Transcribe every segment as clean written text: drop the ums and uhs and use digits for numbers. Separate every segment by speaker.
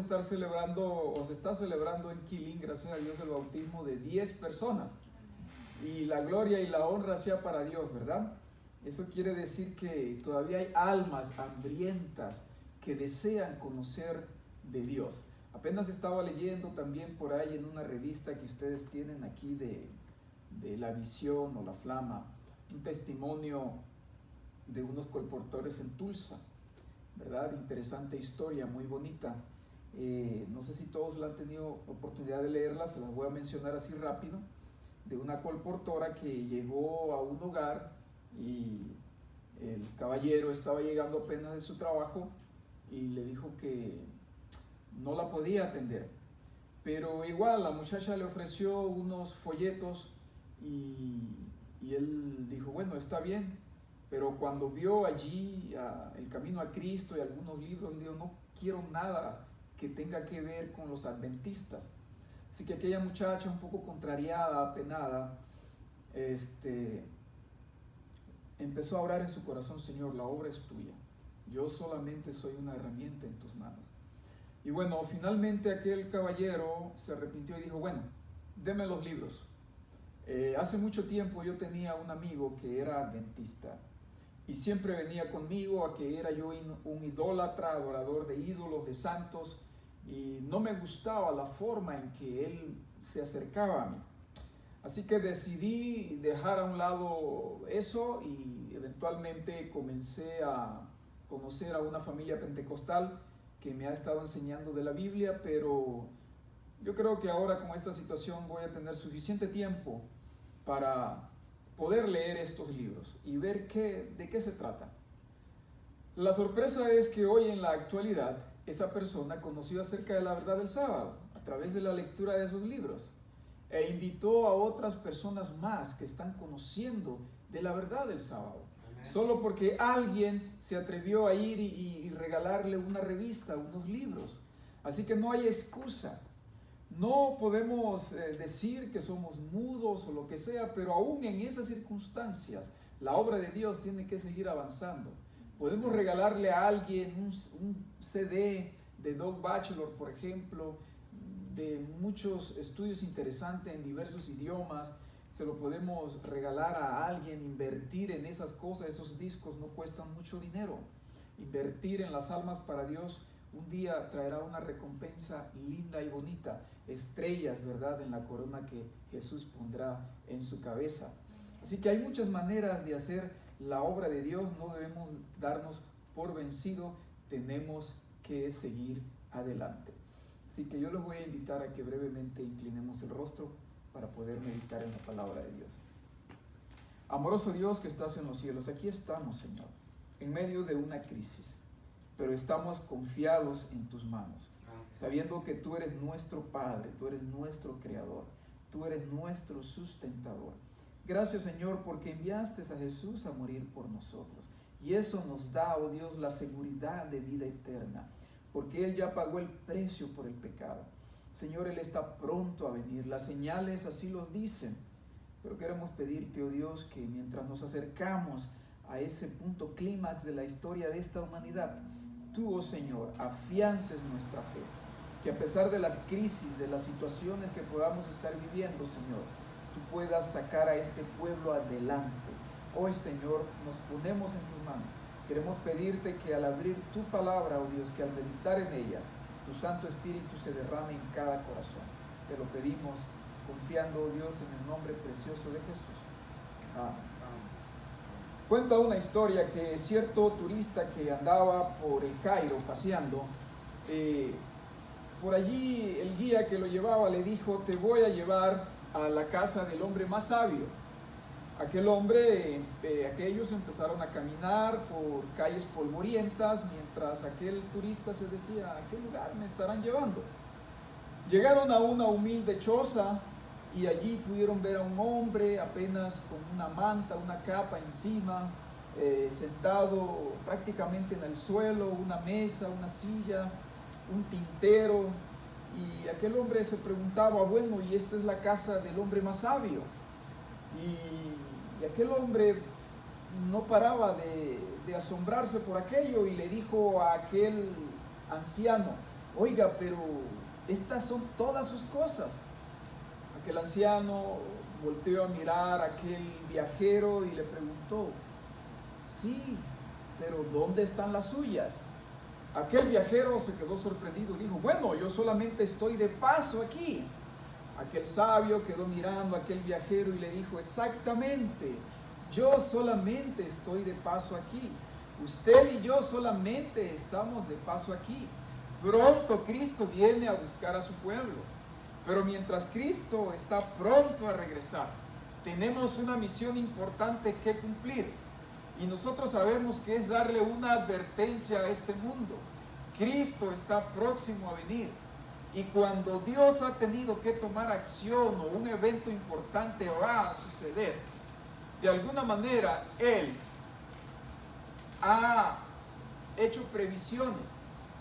Speaker 1: estar celebrando, o se está celebrando en Quilín, gracias a Dios, el bautismo de 10 personas. Y la gloria y la honra sea para Dios, ¿verdad? Eso quiere decir que todavía hay almas hambrientas que desean conocer de Dios. Apenas estaba leyendo también por ahí en una revista que ustedes tienen aquí de La Visión o La Flama, un testimonio de unos colportores en Tulsa, ¿verdad? Interesante historia, muy bonita. No sé si todos la han tenido oportunidad de leerla, se las voy a mencionar así rápido. De una colportora que llegó a un hogar y el caballero estaba llegando apenas de su trabajo y le dijo que no la podía atender, pero igual la muchacha le ofreció unos folletos y él dijo, bueno, está bien, pero cuando vio allí el camino a Cristo y algunos libros, dijo, no quiero nada que tenga que ver con los adventistas. Así que aquella muchacha, un poco contrariada, apenada, empezó a orar en su corazón, Señor, la obra es tuya, yo solamente soy una herramienta en tus manos. Y bueno, finalmente aquel caballero se arrepintió y dijo, bueno, deme los libros. Hace mucho tiempo yo tenía un amigo que era adventista y siempre venía conmigo a que era yo un idólatra, adorador de ídolos, de santos, y no me gustaba la forma en que él se acercaba a mí. Así que decidí dejar a un lado eso y eventualmente comencé a conocer a una familia pentecostal que me ha estado enseñando de la Biblia, pero yo creo que ahora con esta situación voy a tener suficiente tiempo para poder leer estos libros y ver de qué se trata. La sorpresa es que hoy en la actualidad esa persona conoció acerca de la verdad del sábado a través de la lectura de esos libros e invitó a otras personas más que están conociendo de la verdad del sábado. Amén. Solo porque alguien se atrevió a ir y regalarle una revista, unos libros. Así que no hay excusa. No podemos decir que somos mudos o lo que sea, pero aún en esas circunstancias la obra de Dios tiene que seguir avanzando. Podemos regalarle a alguien un CD de Doug Batchelor, por ejemplo, de muchos estudios interesantes en diversos idiomas. Se lo podemos regalar a alguien, invertir en esas cosas. Esos discos no cuestan mucho dinero. Invertir en las almas para Dios un día traerá una recompensa linda y bonita, estrellas, ¿verdad?, en la corona que Jesús pondrá en su cabeza. Así que hay muchas maneras de hacer la obra de Dios. No debemos darnos por vencido, tenemos que seguir adelante. Así que yo los voy a invitar a que brevemente inclinemos el rostro para poder meditar en la palabra de Dios. Amoroso Dios que estás en los cielos, aquí estamos, Señor, en medio de una crisis, pero estamos confiados en tus manos, sabiendo que tú eres nuestro Padre, tú eres nuestro Creador, tú eres nuestro sustentador. Gracias, Señor, porque enviaste a Jesús a morir por nosotros, y eso nos da, oh Dios, la seguridad de vida eterna, porque Él ya pagó el precio por el pecado. Señor, Él está pronto a venir, las señales así los dicen, pero queremos pedirte, oh Dios, que mientras nos acercamos a ese punto clímax de la historia de esta humanidad, tú, oh Señor, afiances nuestra fe, que a pesar de las crisis, de las situaciones que podamos estar viviendo, Señor, tú puedas sacar a este pueblo adelante. Hoy, Señor, nos ponemos en tus manos. Queremos pedirte que al abrir tu palabra, oh Dios, que al meditar en ella, tu Santo Espíritu se derrame en cada corazón. Te lo pedimos confiando, oh Dios, en el nombre precioso de Jesús. Amén. Cuenta una historia que cierto turista que andaba por el Cairo paseando, por allí el guía que lo llevaba le dijo, te voy a llevar a la casa del hombre más sabio. Aquel hombre, aquellos empezaron a caminar por calles polvorientas mientras aquel turista se decía, ¿a qué lugar me estarán llevando? Llegaron a una humilde choza y allí pudieron ver a un hombre apenas con una manta, una capa encima, sentado prácticamente en el suelo, una mesa, una silla, un tintero. Y aquel hombre se preguntaba, bueno, y esta es la casa del hombre más sabio. Y aquel hombre no paraba de asombrarse por aquello y le dijo a aquel anciano, oiga, pero estas son todas sus cosas. Aquel anciano volteó a mirar a aquel viajero y le preguntó, sí, pero ¿dónde están las suyas? Aquel viajero se quedó sorprendido y dijo, bueno, yo solamente estoy de paso aquí. Aquel sabio quedó mirando a aquel viajero y le dijo, exactamente, yo solamente estoy de paso aquí. Usted y yo solamente estamos de paso aquí. Pronto Cristo viene a buscar a su pueblo. Pero mientras Cristo está pronto a regresar, tenemos una misión importante que cumplir. Y nosotros sabemos que es darle una advertencia a este mundo. Cristo está próximo a venir. Y cuando Dios ha tenido que tomar acción o un evento importante va a suceder, de alguna manera Él ha hecho previsiones,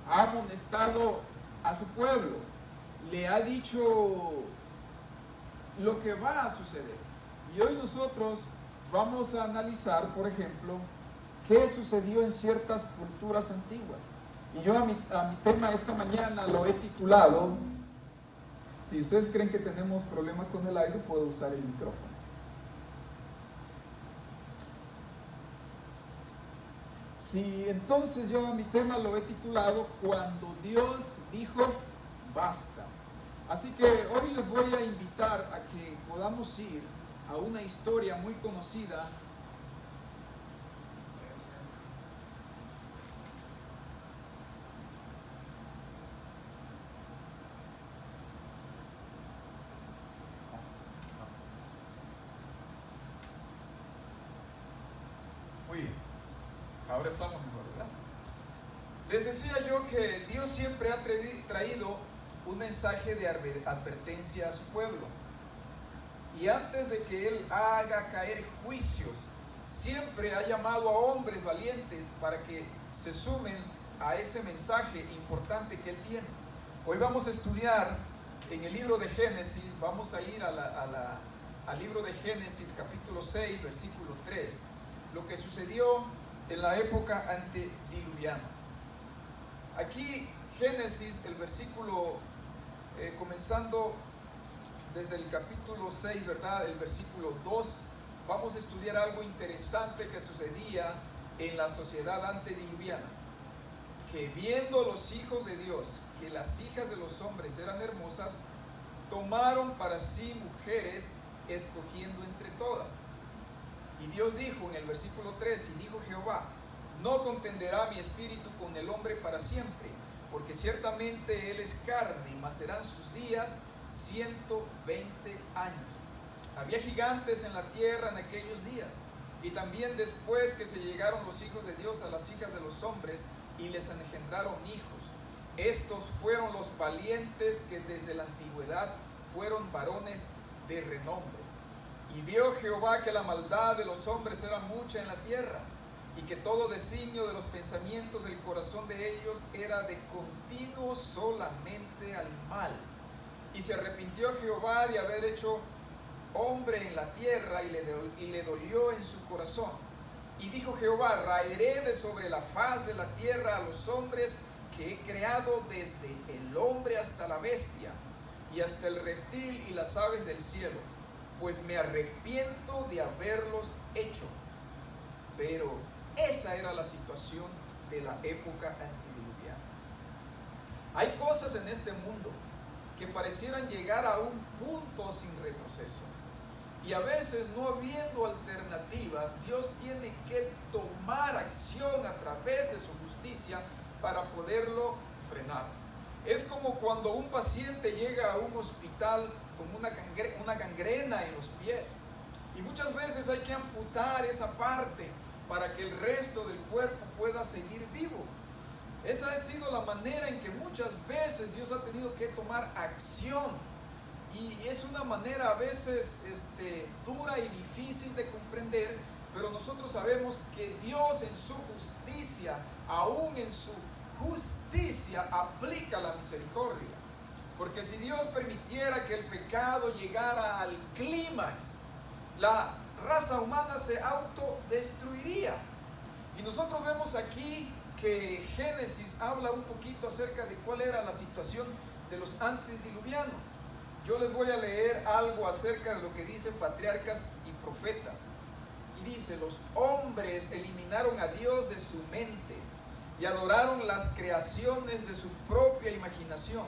Speaker 1: ha amonestado a su pueblo, le ha dicho lo que va a suceder. Y hoy nosotros vamos a analizar, por ejemplo, qué sucedió en ciertas culturas antiguas. Y yo a mi tema esta mañana lo he titulado, si ustedes creen que tenemos problemas con el aire, puedo usar el micrófono. Sí, entonces yo a mi tema lo he titulado Cuando Dios dijo basta. Así que hoy les voy a invitar a que podamos ir a una historia muy conocida. Muy bien, ahora estamos mejor, ¿verdad? Les decía yo que Dios siempre ha traído un mensaje de advertencia a su pueblo. Y antes de que Él haga caer juicios, siempre ha llamado a hombres valientes para que se sumen a ese mensaje importante que Él tiene. Hoy vamos a estudiar en el libro de Génesis, vamos a ir al libro de Génesis capítulo 6, versículo 3, lo que sucedió en la época antediluviana. Aquí Génesis, el versículo comenzando desde el capítulo 6, ¿verdad? El versículo 2, vamos a estudiar algo interesante que sucedía en la sociedad antediluviana. Que viendo los hijos de Dios que las hijas de los hombres eran hermosas, tomaron para sí mujeres, escogiendo entre todas. Y Dios dijo en el versículo 3, y dijo Jehová, no contenderá mi espíritu con el hombre para siempre, porque ciertamente él es carne, mas serán sus días 120 años. Había gigantes en la tierra en aquellos días, y también después que se llegaron los hijos de Dios a las hijas de los hombres y les engendraron hijos. Estos fueron los valientes que desde la antigüedad fueron varones de renombre. Y vio Jehová que la maldad de los hombres era mucha en la tierra, y que todo designio de los pensamientos del corazón de ellos era de continuo solamente al mal. Y se arrepintió Jehová de haber hecho hombre en la tierra, y le dolió en su corazón. Y dijo Jehová, raeré de sobre la faz de la tierra a los hombres que he creado, desde el hombre hasta la bestia, y hasta el reptil y las aves del cielo, pues me arrepiento de haberlos hecho. Pero esa era la situación de la época antediluviana. Hay cosas en este mundo que parecieran llegar a un punto sin retroceso. Y a veces, no habiendo alternativa, Dios tiene que tomar acción a través de su justicia para poderlo frenar. Es como cuando un paciente llega a un hospital con una gangrena en los pies. Y muchas veces hay que amputar esa parte para que el resto del cuerpo pueda seguir vivo. Esa ha sido la manera en que muchas veces Dios ha tenido que tomar acción. Y es una manera a veces dura y difícil de comprender, pero nosotros sabemos que Dios en su justicia, aún en su justicia, aplica la misericordia. Porque si Dios permitiera que el pecado llegara al clímax, la raza humana se autodestruiría. Y nosotros vemos aquí que Génesis habla un poquito acerca de cuál era la situación de los antediluvianos. Yo les voy a leer algo acerca de lo que dicen patriarcas y profetas. Y dice: los hombres eliminaron a Dios de su mente y adoraron las creaciones de su propia imaginación,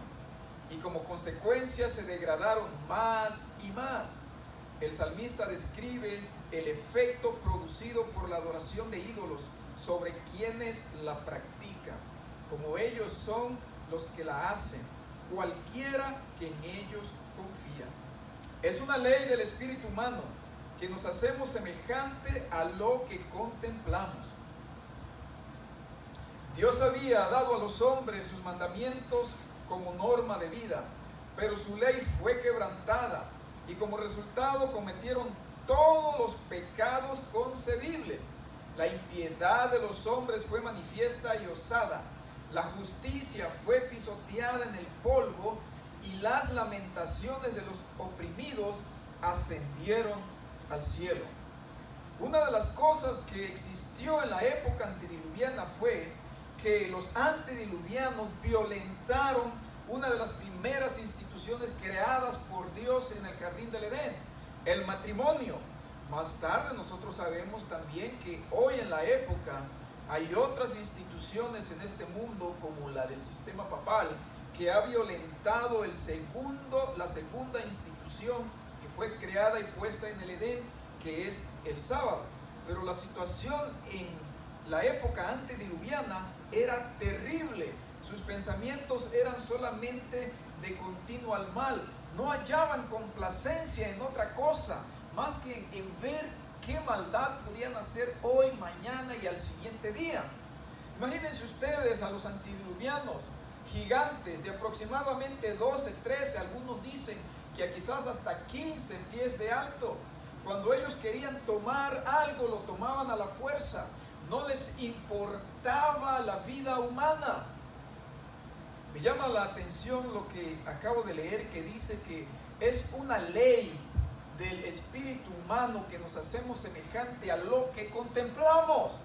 Speaker 1: y como consecuencia se degradaron más y más. El salmista describe el efecto producido por la adoración de ídolos sobre quienes la practican, como ellos son los que la hacen, cualquiera que en ellos confía. Es una ley del espíritu humano que nos hacemos semejante a lo que contemplamos. Dios había dado a los hombres sus mandamientos como norma de vida, pero su ley fue quebrantada y como resultado cometieron todos los pecados concebibles. La impiedad de los hombres fue manifiesta y osada, la justicia fue pisoteada en el polvo y las lamentaciones de los oprimidos ascendieron al cielo. Una de las cosas que existió en la época antediluviana fue que los antediluvianos violentaron una de las primeras instituciones creadas por Dios en el jardín del Edén, el matrimonio. Más tarde nosotros sabemos también que hoy en la época hay otras instituciones en este mundo, como la del sistema papal, que ha violentado la segunda institución que fue creada y puesta en el Edén, que es el sábado. Pero la situación en la época antediluviana era terrible. Sus pensamientos eran solamente de continuo al mal. No hallaban complacencia en otra cosa más que en ver qué maldad podían hacer hoy, mañana y al siguiente día. Imagínense ustedes a los antediluvianos, gigantes de aproximadamente 12, 13, algunos dicen que quizás hasta 15 pies de alto. Cuando ellos querían tomar algo, lo tomaban a la fuerza. No les importaba la vida humana. Me llama la atención lo que acabo de leer, que dice que es una ley del espíritu humano que nos hacemos semejante a lo que contemplamos.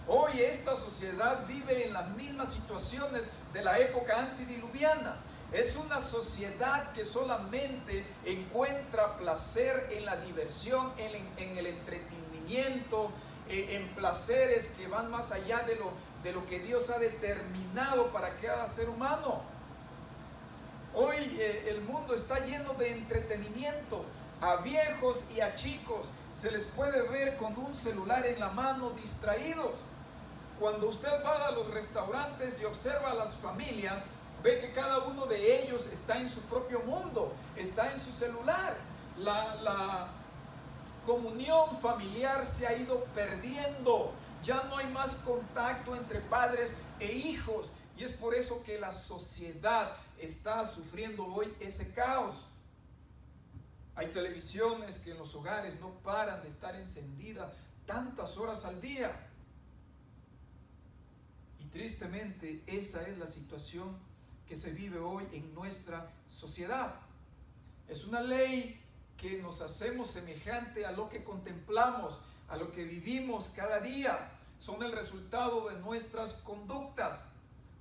Speaker 1: Hoy esta sociedad vive en las mismas situaciones de la época antediluviana. Es una sociedad que solamente encuentra placer en la diversión, en el entretenimiento, en placeres que van más allá de lo que Dios ha determinado para cada ser humano. Hoy el mundo está lleno de entretenimiento. A viejos y a chicos se les puede ver con un celular en la mano, distraídos. Cuando usted va a los restaurantes y observa a las familias, ve que cada uno de ellos está en su propio mundo, está en su celular. La comunión familiar se ha ido perdiendo. Ya no hay más contacto entre padres e hijos, y es por eso que la sociedad está sufriendo hoy ese caos. Hay televisiones que en los hogares no paran de estar encendidas tantas horas al día. Y tristemente esa es la situación que se vive hoy en nuestra sociedad. Es una ley que nos hacemos semejante a lo que contemplamos, a lo que vivimos cada día. Son el resultado de nuestras conductas.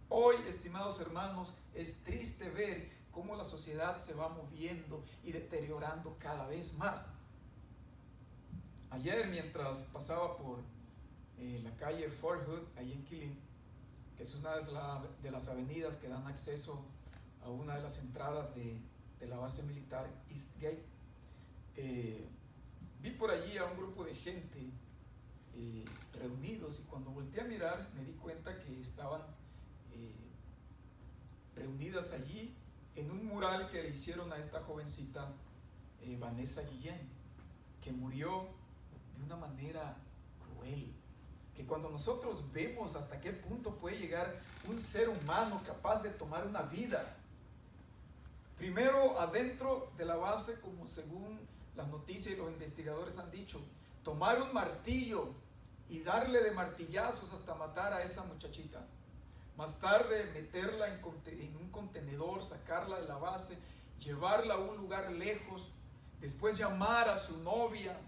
Speaker 1: Hoy, estimados hermanos, es triste ver cómo la sociedad se va moviendo y deteriorando cada vez más. Ayer, mientras pasaba por la calle Fort Hood, ahí en Killeen, que es una de las avenidas que dan acceso a una de las entradas de la base militar Eastgate, vi por allí a un grupo de gente reunidos, y cuando volteé a mirar me di cuenta que estaban reunidas allí en un mural que le hicieron a esta jovencita Vanessa Guillén, que murió de una manera cruel. Que cuando nosotros vemos hasta qué punto puede llegar un ser humano capaz de tomar una vida, primero adentro de la base, como según las noticias y los investigadores han dicho, tomar un martillo y darle de martillazos hasta matar a esa muchachita. Más tarde meterla en un contenedor, sacarla de la base, llevarla a un lugar lejos, después llamar a su novia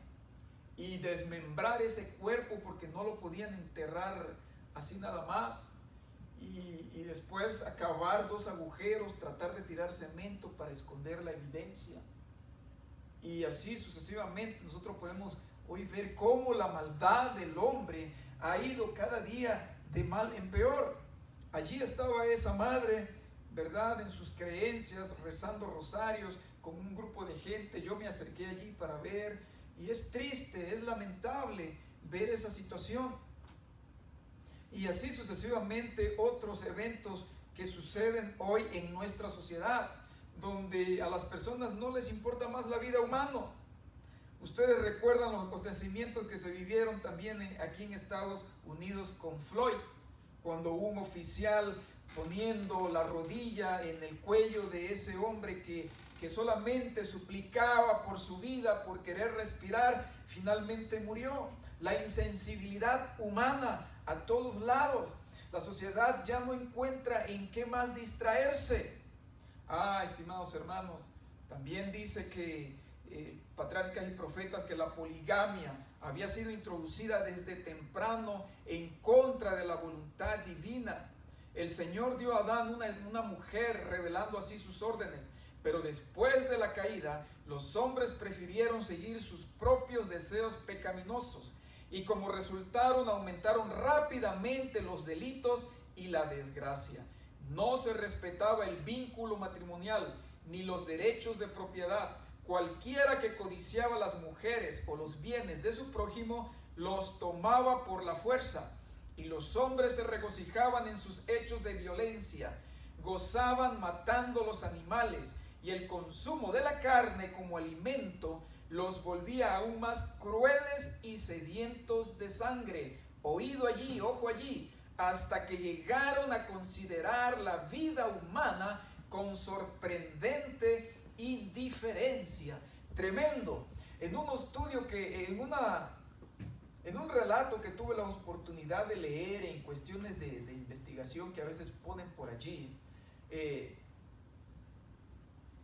Speaker 1: y desmembrar ese cuerpo porque no lo podían enterrar así nada más. y después acavar 2 agujeros, tratar de tirar cemento para esconder la evidencia. Y así sucesivamente nosotros podemos hoy ver cómo la maldad del hombre ha ido cada día de mal en peor. Allí estaba esa madre, ¿verdad?, en sus creencias, rezando rosarios con un grupo de gente. Yo me acerqué allí para ver, y es triste, es lamentable ver esa situación. Y así sucesivamente otros eventos que suceden hoy en nuestra sociedad, donde a las personas no les importa más la vida humana. Ustedes recuerdan los acontecimientos que se vivieron también aquí en Estados Unidos con Floyd, cuando un oficial, poniendo la rodilla en el cuello de ese hombre que solamente suplicaba por su vida, por querer respirar, finalmente murió. La insensibilidad humana a todos lados. La sociedad ya no encuentra en qué más distraerse. Estimados hermanos, también dice que patriarcas y profetas que la poligamia había sido introducida desde temprano en contra de la voluntad divina. El Señor dio a Adán una mujer, revelando así sus órdenes, pero después de la caída, los hombres prefirieron seguir sus propios deseos pecaminosos, y como resultaron aumentaron rápidamente los delitos y la desgracia. No se respetaba el vínculo matrimonial ni los derechos de propiedad. Cualquiera que codiciaba las mujeres o los bienes de su prójimo los tomaba por la fuerza, y los hombres se regocijaban en sus hechos de violencia, gozaban matando los animales, y el consumo de la carne como alimento los volvía aún más crueles y sedientos de sangre. Oído allí, ojo allí, hasta que llegaron a considerar la vida humana con sorprendente indiferencia. Tremendo. En un estudio en un relato que tuve la oportunidad de leer en cuestiones de investigación que a veces ponen por allí,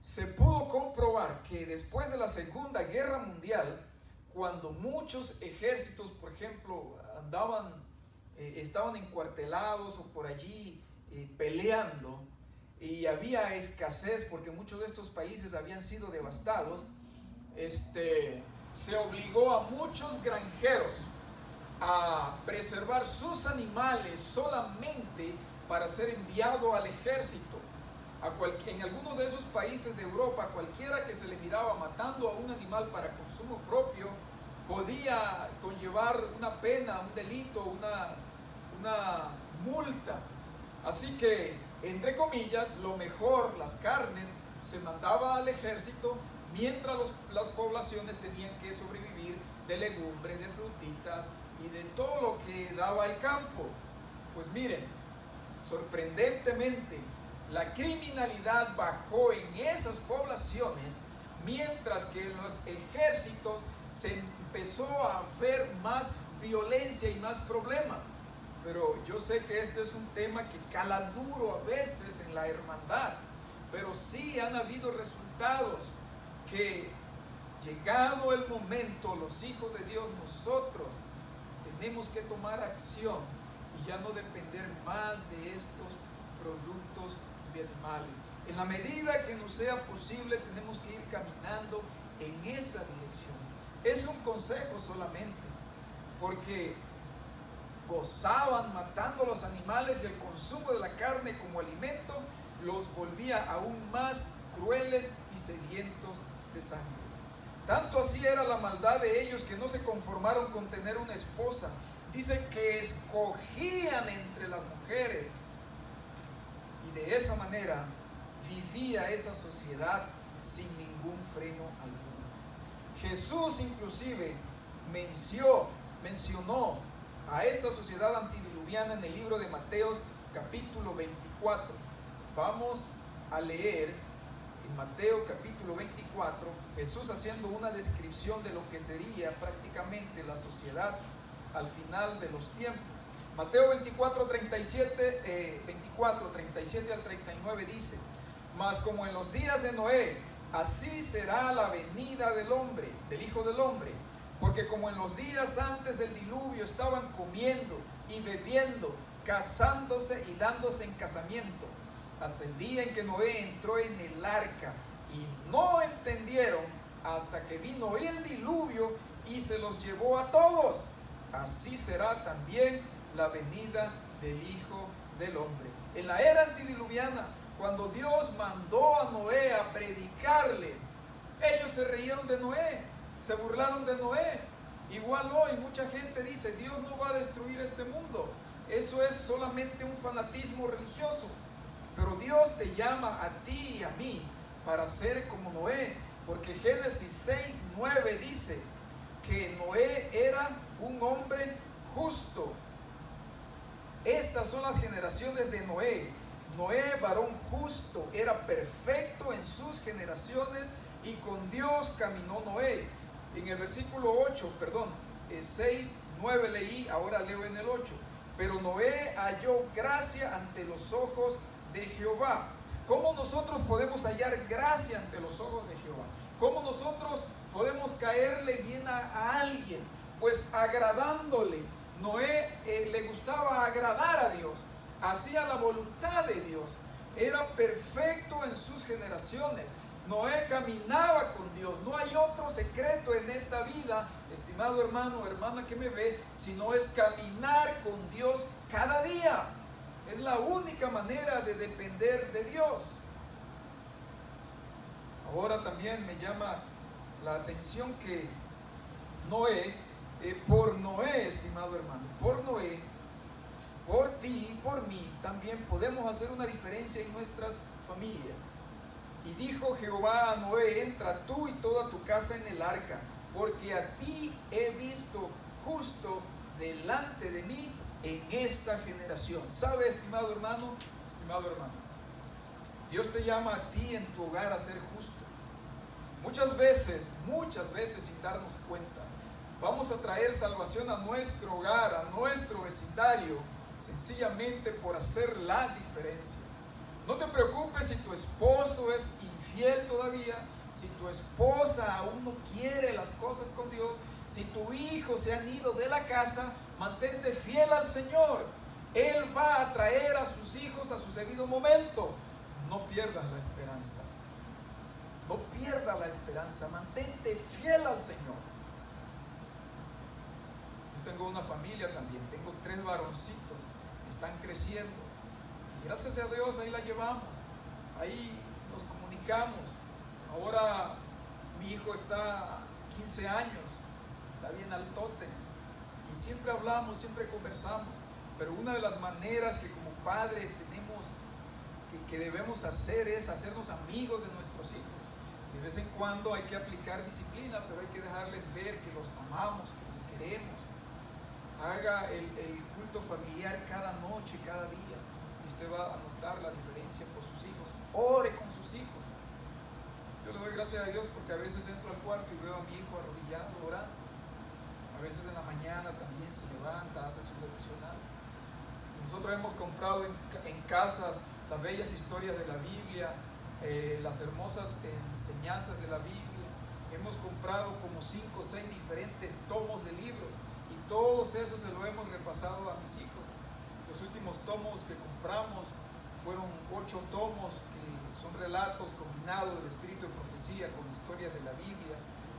Speaker 1: se pudo comprobar que después de la Segunda Guerra Mundial, cuando muchos ejércitos, por ejemplo, estaban encuartelados o por allí peleando, y había escasez porque muchos de estos países habían sido devastados, se obligó a muchos granjeros a preservar sus animales solamente para ser enviado al ejército. En algunos de esos países de Europa, cualquiera que se le miraba matando a un animal para consumo propio podía conllevar una pena, un delito, una multa. Así que, entre comillas, lo mejor, las carnes, se mandaba al ejército, mientras las poblaciones tenían que sobrevivir de legumbres, de frutitas y de todo lo que daba el campo. Pues miren, sorprendentemente, la criminalidad bajó en esas poblaciones, mientras que en los ejércitos se empezó a ver más violencia y más problemas. Pero yo sé que este es un tema que cala duro a veces en la hermandad, pero sí han habido resultados que, llegado el momento, los hijos de Dios, nosotros tenemos que tomar acción y ya no depender más de estos productos de animales. En la medida que nos sea posible, tenemos que ir caminando en esa dirección. Es un consejo solamente, porque gozaban matando los animales, y el consumo de la carne como alimento los volvía aún más crueles y sedientos de sangre. Tanto así era la maldad de ellos que no se conformaron con tener una esposa. Dice que escogían entre las mujeres, y de esa manera vivía esa sociedad sin ningún freno alguno. Jesús inclusive mencionó a esta sociedad antediluviana en el libro de Mateo capítulo 24. Vamos a leer en Mateo capítulo 24, Jesús haciendo una descripción de lo que sería prácticamente la sociedad al final de los tiempos. Mateo 24, 37 al 39 dice: mas como en los días de Noé, así será la venida del Hijo del Hombre. Porque como en los días antes del diluvio estaban comiendo y bebiendo, casándose y dándose en casamiento, hasta el día en que Noé entró en el arca, y no entendieron hasta que vino el diluvio y se los llevó a todos. Así será también la venida del Hijo del Hombre. En la era antidiluviana, cuando Dios mandó a Noé a predicarles, ellos se reyeron de Noé, se burlaron de Noé. Igual hoy mucha gente dice, Dios no va a destruir este mundo. Eso es solamente un fanatismo religioso. Pero Dios te llama a ti y a mí para ser como Noé, porque Génesis 6:9 dice que Noé era un hombre justo. Estas son las generaciones de Noé. Noé, varón justo, era perfecto en sus generaciones, y con Dios caminó Noé. En el versículo 6:9 leí, ahora leo en el 8. Pero Noé halló gracia ante los ojos de Jehová. ¿Cómo nosotros podemos hallar gracia ante los ojos de Jehová? ¿Cómo nosotros podemos caerle bien a alguien? Pues agradándole. Noé le gustaba agradar a Dios, hacía la voluntad de Dios, era perfecto en sus generaciones. Noé caminaba con Dios. No hay otro secreto en esta vida, estimado hermano, hermana que me ve, sino es caminar con Dios cada día. Es la única manera de depender de Dios. Ahora también me llama la atención que Noé, por Noé, estimado hermano, por Noé, por ti y por mí, también podemos hacer una diferencia en nuestras familias. Y dijo Jehová a Noé: entra tú y toda tu casa en el arca, porque a ti he visto justo delante de mí en esta generación. ¿Sabe, estimado hermano, Dios te llama a ti en tu hogar a ser justo? Muchas veces sin darnos cuenta, vamos a traer salvación a nuestro hogar, a nuestro vecindario, sencillamente por hacer la diferencia. No te preocupes si tu esposo es infiel todavía, si tu esposa aún no quiere las cosas con Dios, si tu hijo se han ido de la casa, mantente fiel al Señor. Él va a traer a sus hijos a su debido momento. No pierdas la esperanza. No pierdas la esperanza. Mantente fiel al Señor. Yo tengo una familia también. Tengo 3 varoncitos. Están creciendo. Y gracias a Dios ahí la llevamos. Ahí nos comunicamos. Ahora mi hijo está 15 años. Está bien altote. Y siempre hablamos, siempre conversamos. Pero una de las maneras que como padres tenemos que debemos hacer es hacernos amigos de nuestros hijos. De vez en cuando hay que aplicar disciplina, pero hay que dejarles ver que los amamos, que los queremos. Haga el culto familiar cada noche, cada día, y usted va a notar la diferencia por sus hijos. Ore con sus hijos. Yo le doy gracias a Dios porque a veces entro al cuarto y veo a mi hijo arrodillado orando. A veces en la mañana también se levanta, hace su devocional. Nosotros hemos comprado en casas las bellas historias de la Biblia, las hermosas enseñanzas de la Biblia. Hemos comprado como 5 o 6 diferentes tomos de libros, y todos esos se lo hemos repasado a mis hijos. Los últimos tomos que compramos fueron 8 tomos que son relatos combinados del espíritu de profecía con historias de la Biblia.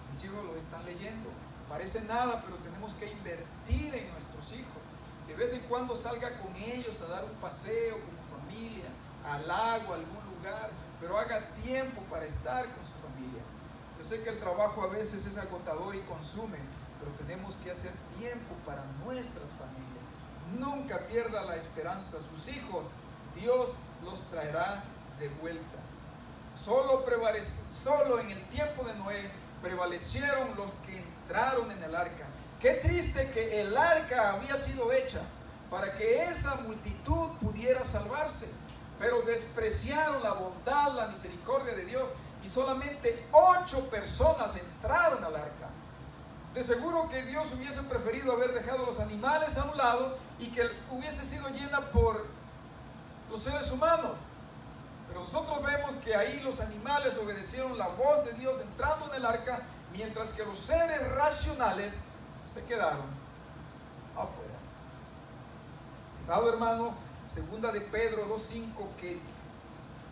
Speaker 1: Mis hijos lo están leyendo. Parece nada, pero tenemos que invertir en nuestros hijos. De vez en cuando salga con ellos a dar un paseo como familia, al lago, a algún lugar, pero haga tiempo para estar con su familia. Yo sé que el trabajo a veces es agotador y consume, pero tenemos que hacer tiempo para nuestras familias. Nunca pierda la esperanza. Sus hijos, Dios los traerá de vuelta. Solo en el tiempo de Noé prevalecieron los que entraron en el arca. Qué triste que el arca había sido hecha para que esa multitud pudiera salvarse, pero despreciaron la bondad, la misericordia de Dios, y solamente 8 personas entraron al arca. De seguro que Dios hubiese preferido haber dejado los animales a un lado y que hubiese sido llena por los seres humanos. Pero nosotros vemos que ahí los animales obedecieron la voz de Dios entrando en el arca, mientras que los seres racionales se quedaron afuera.
Speaker 2: Amado hermano, segunda de Pedro 2:5, que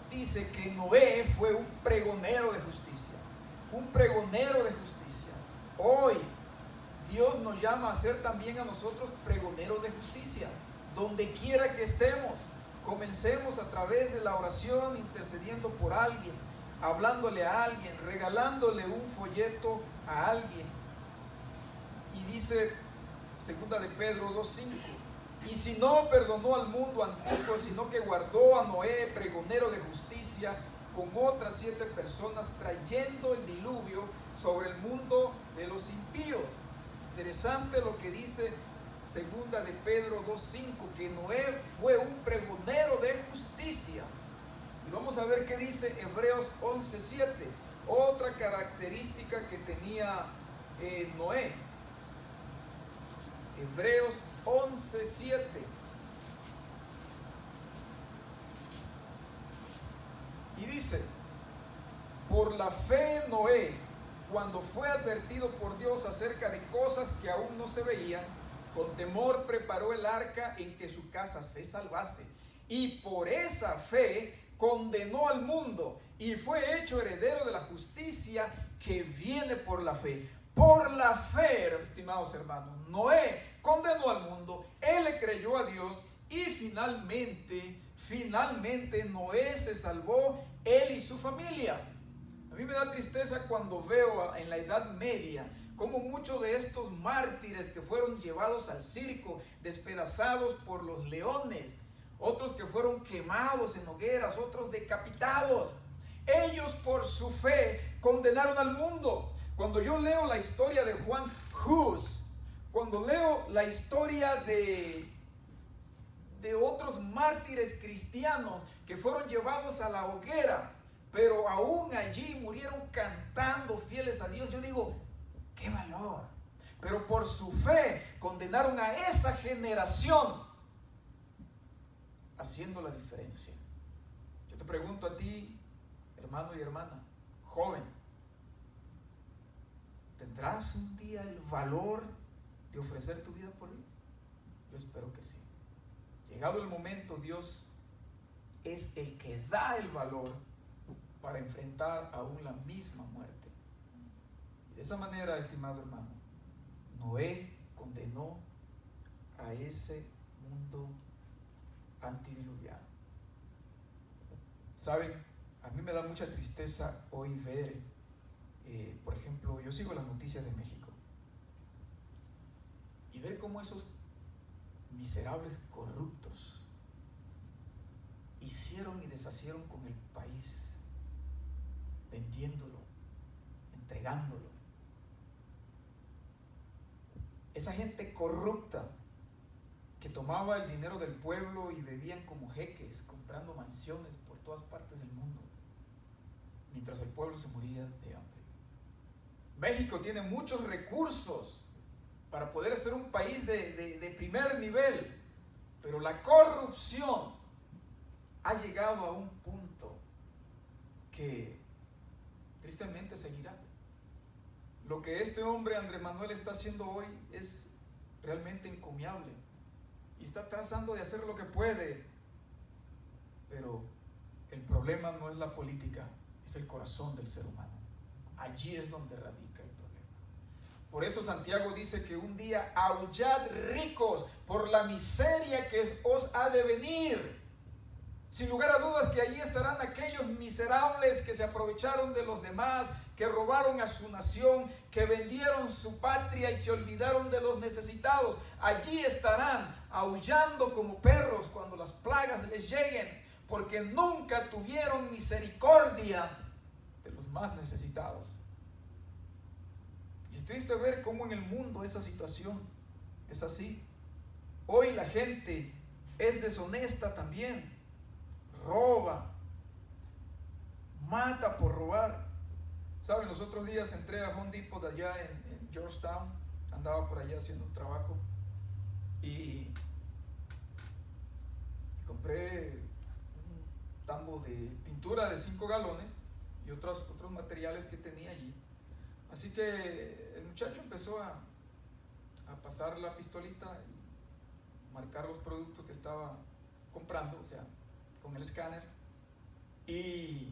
Speaker 2: dice que Noé fue un pregonero de justicia. Un pregonero de justicia. Hoy Dios nos llama a ser también a nosotros pregoneros de justicia. Donde quiera que estemos, comencemos a través de la oración, intercediendo por alguien, hablándole a alguien, regalándole un folleto a alguien. Y dice segunda de Pedro 2:5, y si no perdonó al mundo antiguo, sino que guardó a Noé, pregonero de justicia, con otras 7 personas, trayendo el diluvio sobre el mundo de los impíos. Interesante lo que dice segunda de Pedro 2:5, que Noé fue un pregonero de justicia. Y vamos a ver qué dice Hebreos 11:7, otra característica que tenía Noé. Hebreos 11:7. Y dice: por la fe Noé, cuando fue advertido por Dios acerca de cosas que aún no se veían, con temor preparó el arca en que su casa se salvase. Y por esa fe condenó al mundo y fue hecho heredero de la justicia que viene por la fe. Por la fe, estimados hermanos, Noé condenó al mundo, él le creyó a Dios y finalmente Noé se salvó, él y su familia. A mí me da tristeza cuando veo en la Edad Media como muchos de estos mártires que fueron llevados al circo, despedazados por los leones, otros que fueron quemados en hogueras, otros decapitados. Ellos por su fe condenaron al mundo. Cuando yo leo la historia de Juan Hus, cuando leo la historia de otros mártires cristianos que fueron llevados a la hoguera, pero aún allí murieron cantando fieles a Dios, yo digo, ¡qué valor! Pero por su fe condenaron a esa generación, haciendo la diferencia. Yo te pregunto a ti, hermano y hermana, joven, ¿tendrás un día el valor de ofrecer tu vida por él? Yo espero que sí. Llegado el momento, Dios es el que da el valor para enfrentar aún la misma muerte. Y de esa manera, estimado hermano, Noé condenó a ese mundo antidiluviano. Saben, a mí me da mucha tristeza hoy ver, por ejemplo, yo sigo las noticias de México y ver cómo esos miserables corruptos hicieron y deshacieron con el país, vendiéndolo, entregándolo. Esa gente corrupta que tomaba el dinero del pueblo y bebían como jeques, comprando mansiones por todas partes del mundo, mientras el pueblo se moría de hambre. México tiene muchos recursos para poder ser un país de primer nivel, pero la corrupción ha llegado a un punto que tristemente seguirá. Lo que este hombre Andrés Manuel está haciendo hoy es realmente encomiable y está tratando de hacer lo que puede, pero el problema no es la política, es el corazón del ser humano. Allí es donde radica el problema. Por eso Santiago dice que un día aullad ricos por la miseria que os ha de venir. Sin lugar a dudas que allí estarán aquellos miserables que se aprovecharon de los demás, que robaron a su nación, que vendieron su patria y se olvidaron de los necesitados. Allí estarán aullando como perros cuando las plagas les lleguen, porque nunca tuvieron misericordia de los más necesitados. Y es triste ver cómo en el mundo esa situación es así. Hoy la gente es deshonesta también. Roba, mata por robar. Saben, los otros días entré a Home Depot de allá en Georgetown, andaba por allá haciendo un trabajo y compré un tambo de pintura de 5 galones y otros materiales que tenía allí. Así que el muchacho empezó a pasar la pistolita y marcar los productos que estaba comprando, o sea, con el escáner, y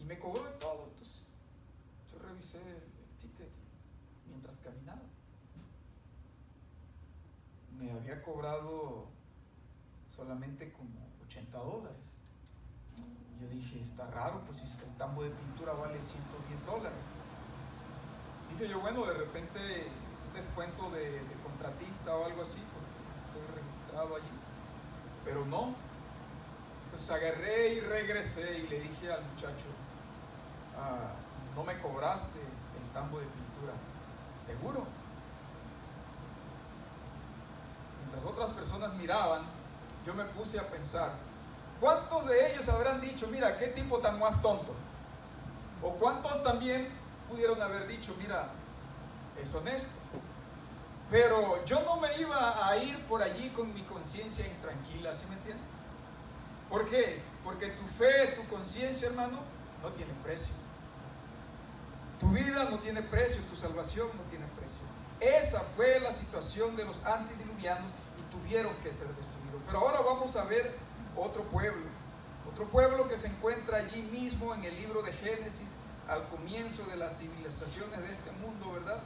Speaker 2: me cobró de todo. Entonces yo revisé el ticket mientras caminaba. Me había cobrado solamente como $80. Yo dije, está raro, pues si el tambo de pintura vale $110. Dije yo, bueno, de repente un descuento de contratista o algo así, porque estoy registrado allí. Pero no. Entonces agarré y regresé y le dije al muchacho, no me cobraste el tambo de pintura. ¿Seguro? Mientras otras personas miraban, yo me puse a pensar, ¿cuántos de ellos habrán dicho, mira, qué tipo tan más tonto? ¿O cuántos también pudieron haber dicho, mira, es honesto? Pero yo no me iba a ir por allí con mi conciencia intranquila, ¿sí me entienden? ¿Por qué? Porque tu fe, tu conciencia, hermano, no tiene precio. Tu vida no tiene precio, tu salvación no tiene precio. Esa fue la situación de los antediluvianos y tuvieron que ser destruidos. Pero ahora vamos a ver otro pueblo que se encuentra allí mismo en el libro de Génesis, al comienzo de las civilizaciones de este mundo, ¿verdad?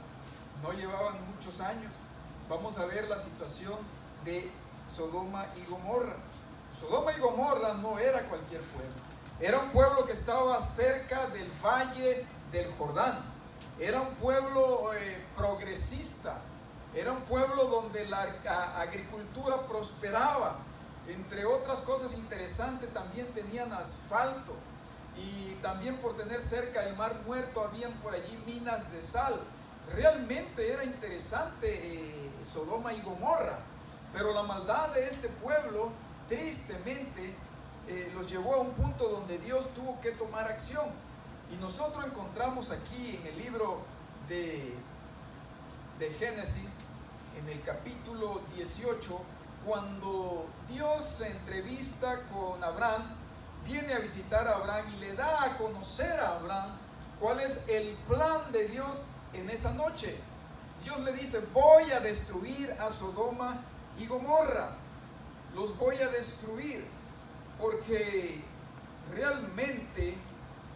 Speaker 2: No llevaban muchos años. Vamos a ver la situación de Sodoma y Gomorra. Sodoma y Gomorra no era cualquier pueblo. Era un pueblo que estaba cerca del valle del Jordán. Era un pueblo progresista. Era un pueblo donde la agricultura prosperaba. Entre otras cosas interesantes, también tenían asfalto. Y también por tener cerca el Mar Muerto, habían por allí minas de sal. Realmente era interesante Sodoma y Gomorra. Pero la maldad de este pueblo, tristemente, los llevó a un punto donde Dios tuvo que tomar acción. Y nosotros encontramos aquí en el libro de Génesis, en el capítulo 18, cuando Dios se entrevista con Abraham, viene a visitar a Abraham y le da a conocer a Abraham cuál es el plan de Dios en esa noche. Dios le dice, voy a destruir a Sodoma y Gomorra. Los voy a destruir porque realmente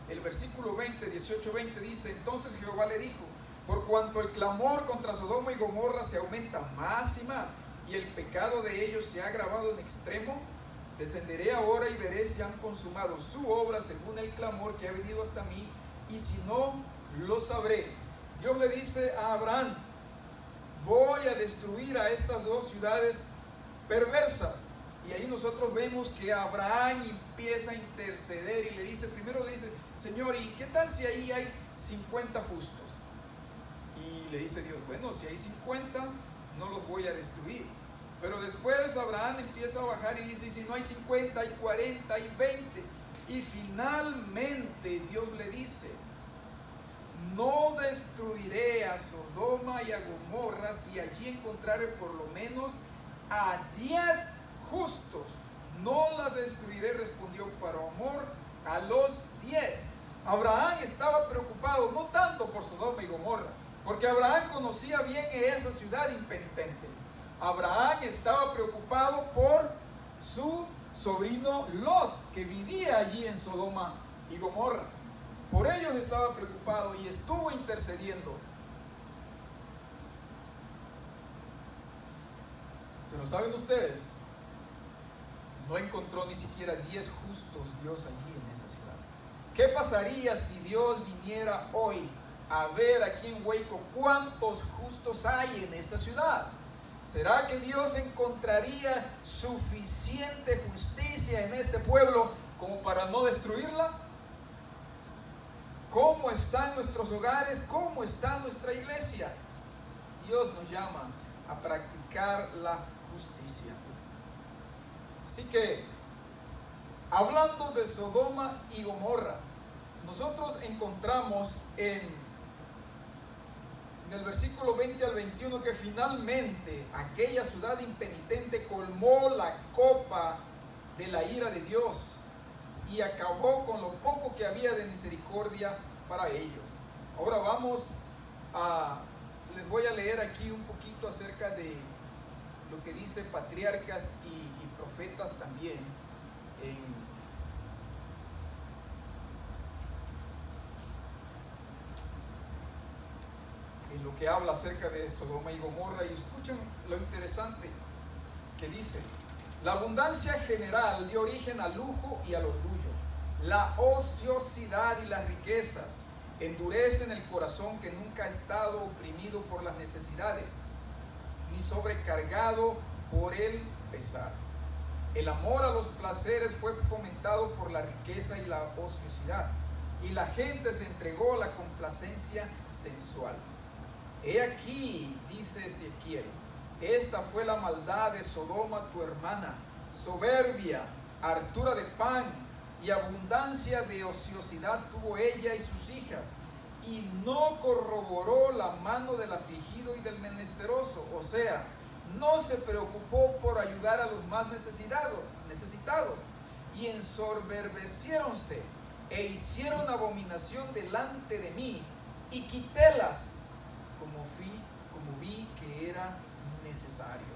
Speaker 2: el versículo 18-20 dice, entonces Jehová le dijo, por cuanto el clamor contra Sodoma y Gomorra se aumenta más y más, y el pecado de ellos se ha agravado en extremo, descenderé ahora y veré si han consumado su obra según el clamor que ha venido hasta mí, y si no, lo sabré. Dios le dice a Abraham, voy a destruir a estas dos ciudades perversas. Y ahí nosotros vemos que Abraham empieza a interceder y le dice, primero le dice, Señor, ¿y qué tal si ahí hay 50 justos? Y le dice Dios, bueno, si hay 50, no los voy a destruir. Pero después Abraham empieza a bajar y dice, y si no hay 50, hay 40, hay 20. Y finalmente Dios le dice, no destruiré a Sodoma y a Gomorra si allí encontrare por lo menos a 10 justos. No la destruiré, respondió para amor a los 10. Abraham estaba preocupado no tanto por Sodoma y Gomorra, porque Abraham conocía bien esa ciudad impenitente. Abraham estaba preocupado por su sobrino Lot, que vivía allí en Sodoma y Gomorra. Por ellos estaba preocupado y estuvo intercediendo. Pero ¿saben ustedes? No encontró ni siquiera 10 justos Dios allí en esa ciudad. ¿Qué pasaría si Dios viniera hoy a ver aquí en Hueco cuántos justos hay en esta ciudad? ¿Será que Dios encontraría suficiente justicia en este pueblo como para no destruirla? ¿Cómo están nuestros hogares? ¿Cómo está nuestra iglesia? Dios nos llama a practicar la justicia. Así que, hablando de Sodoma y Gomorra, nosotros encontramos en el versículo 20 al 21 que finalmente aquella ciudad impenitente colmó la copa de la ira de Dios y acabó con lo poco que había de misericordia para ellos. Ahora les voy a leer aquí un poquito acerca de lo que dice Patriarcas y Profetas también en lo que habla acerca de Sodoma y Gomorra. Y escuchen lo interesante que dice: la abundancia general dio origen al lujo y al orgullo. La ociosidad y las riquezas endurecen el corazón que nunca ha estado oprimido por las necesidades, ni sobrecargado por el pesar. El amor a los placeres fue fomentado por la riqueza y la ociosidad, y la gente se entregó a la complacencia sensual. He aquí, dice Ezequiel, esta fue la maldad de Sodoma tu hermana, soberbia, hartura de pan y abundancia de ociosidad tuvo ella y sus hijas, y no corroboró la mano del afligido y del menesteroso. O sea, no se preocupó por ayudar a los más necesitados, y ensoberbeciéronse e hicieron abominación delante de mí, y quitélas como vi que era necesario.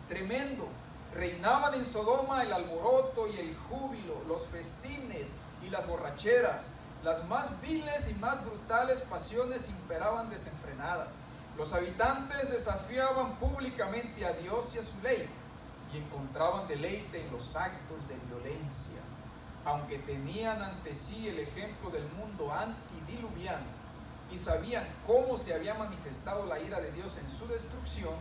Speaker 2: Tremendo. Reinaban en Sodoma el alboroto y el júbilo, los festines y las borracheras. Las más viles y más brutales pasiones imperaban desenfrenadas. Los habitantes desafiaban públicamente a Dios y a su ley, y encontraban deleite en los actos de violencia. Aunque tenían ante sí el ejemplo del mundo antidiluviano y sabían cómo se había manifestado la ira de Dios en su destrucción,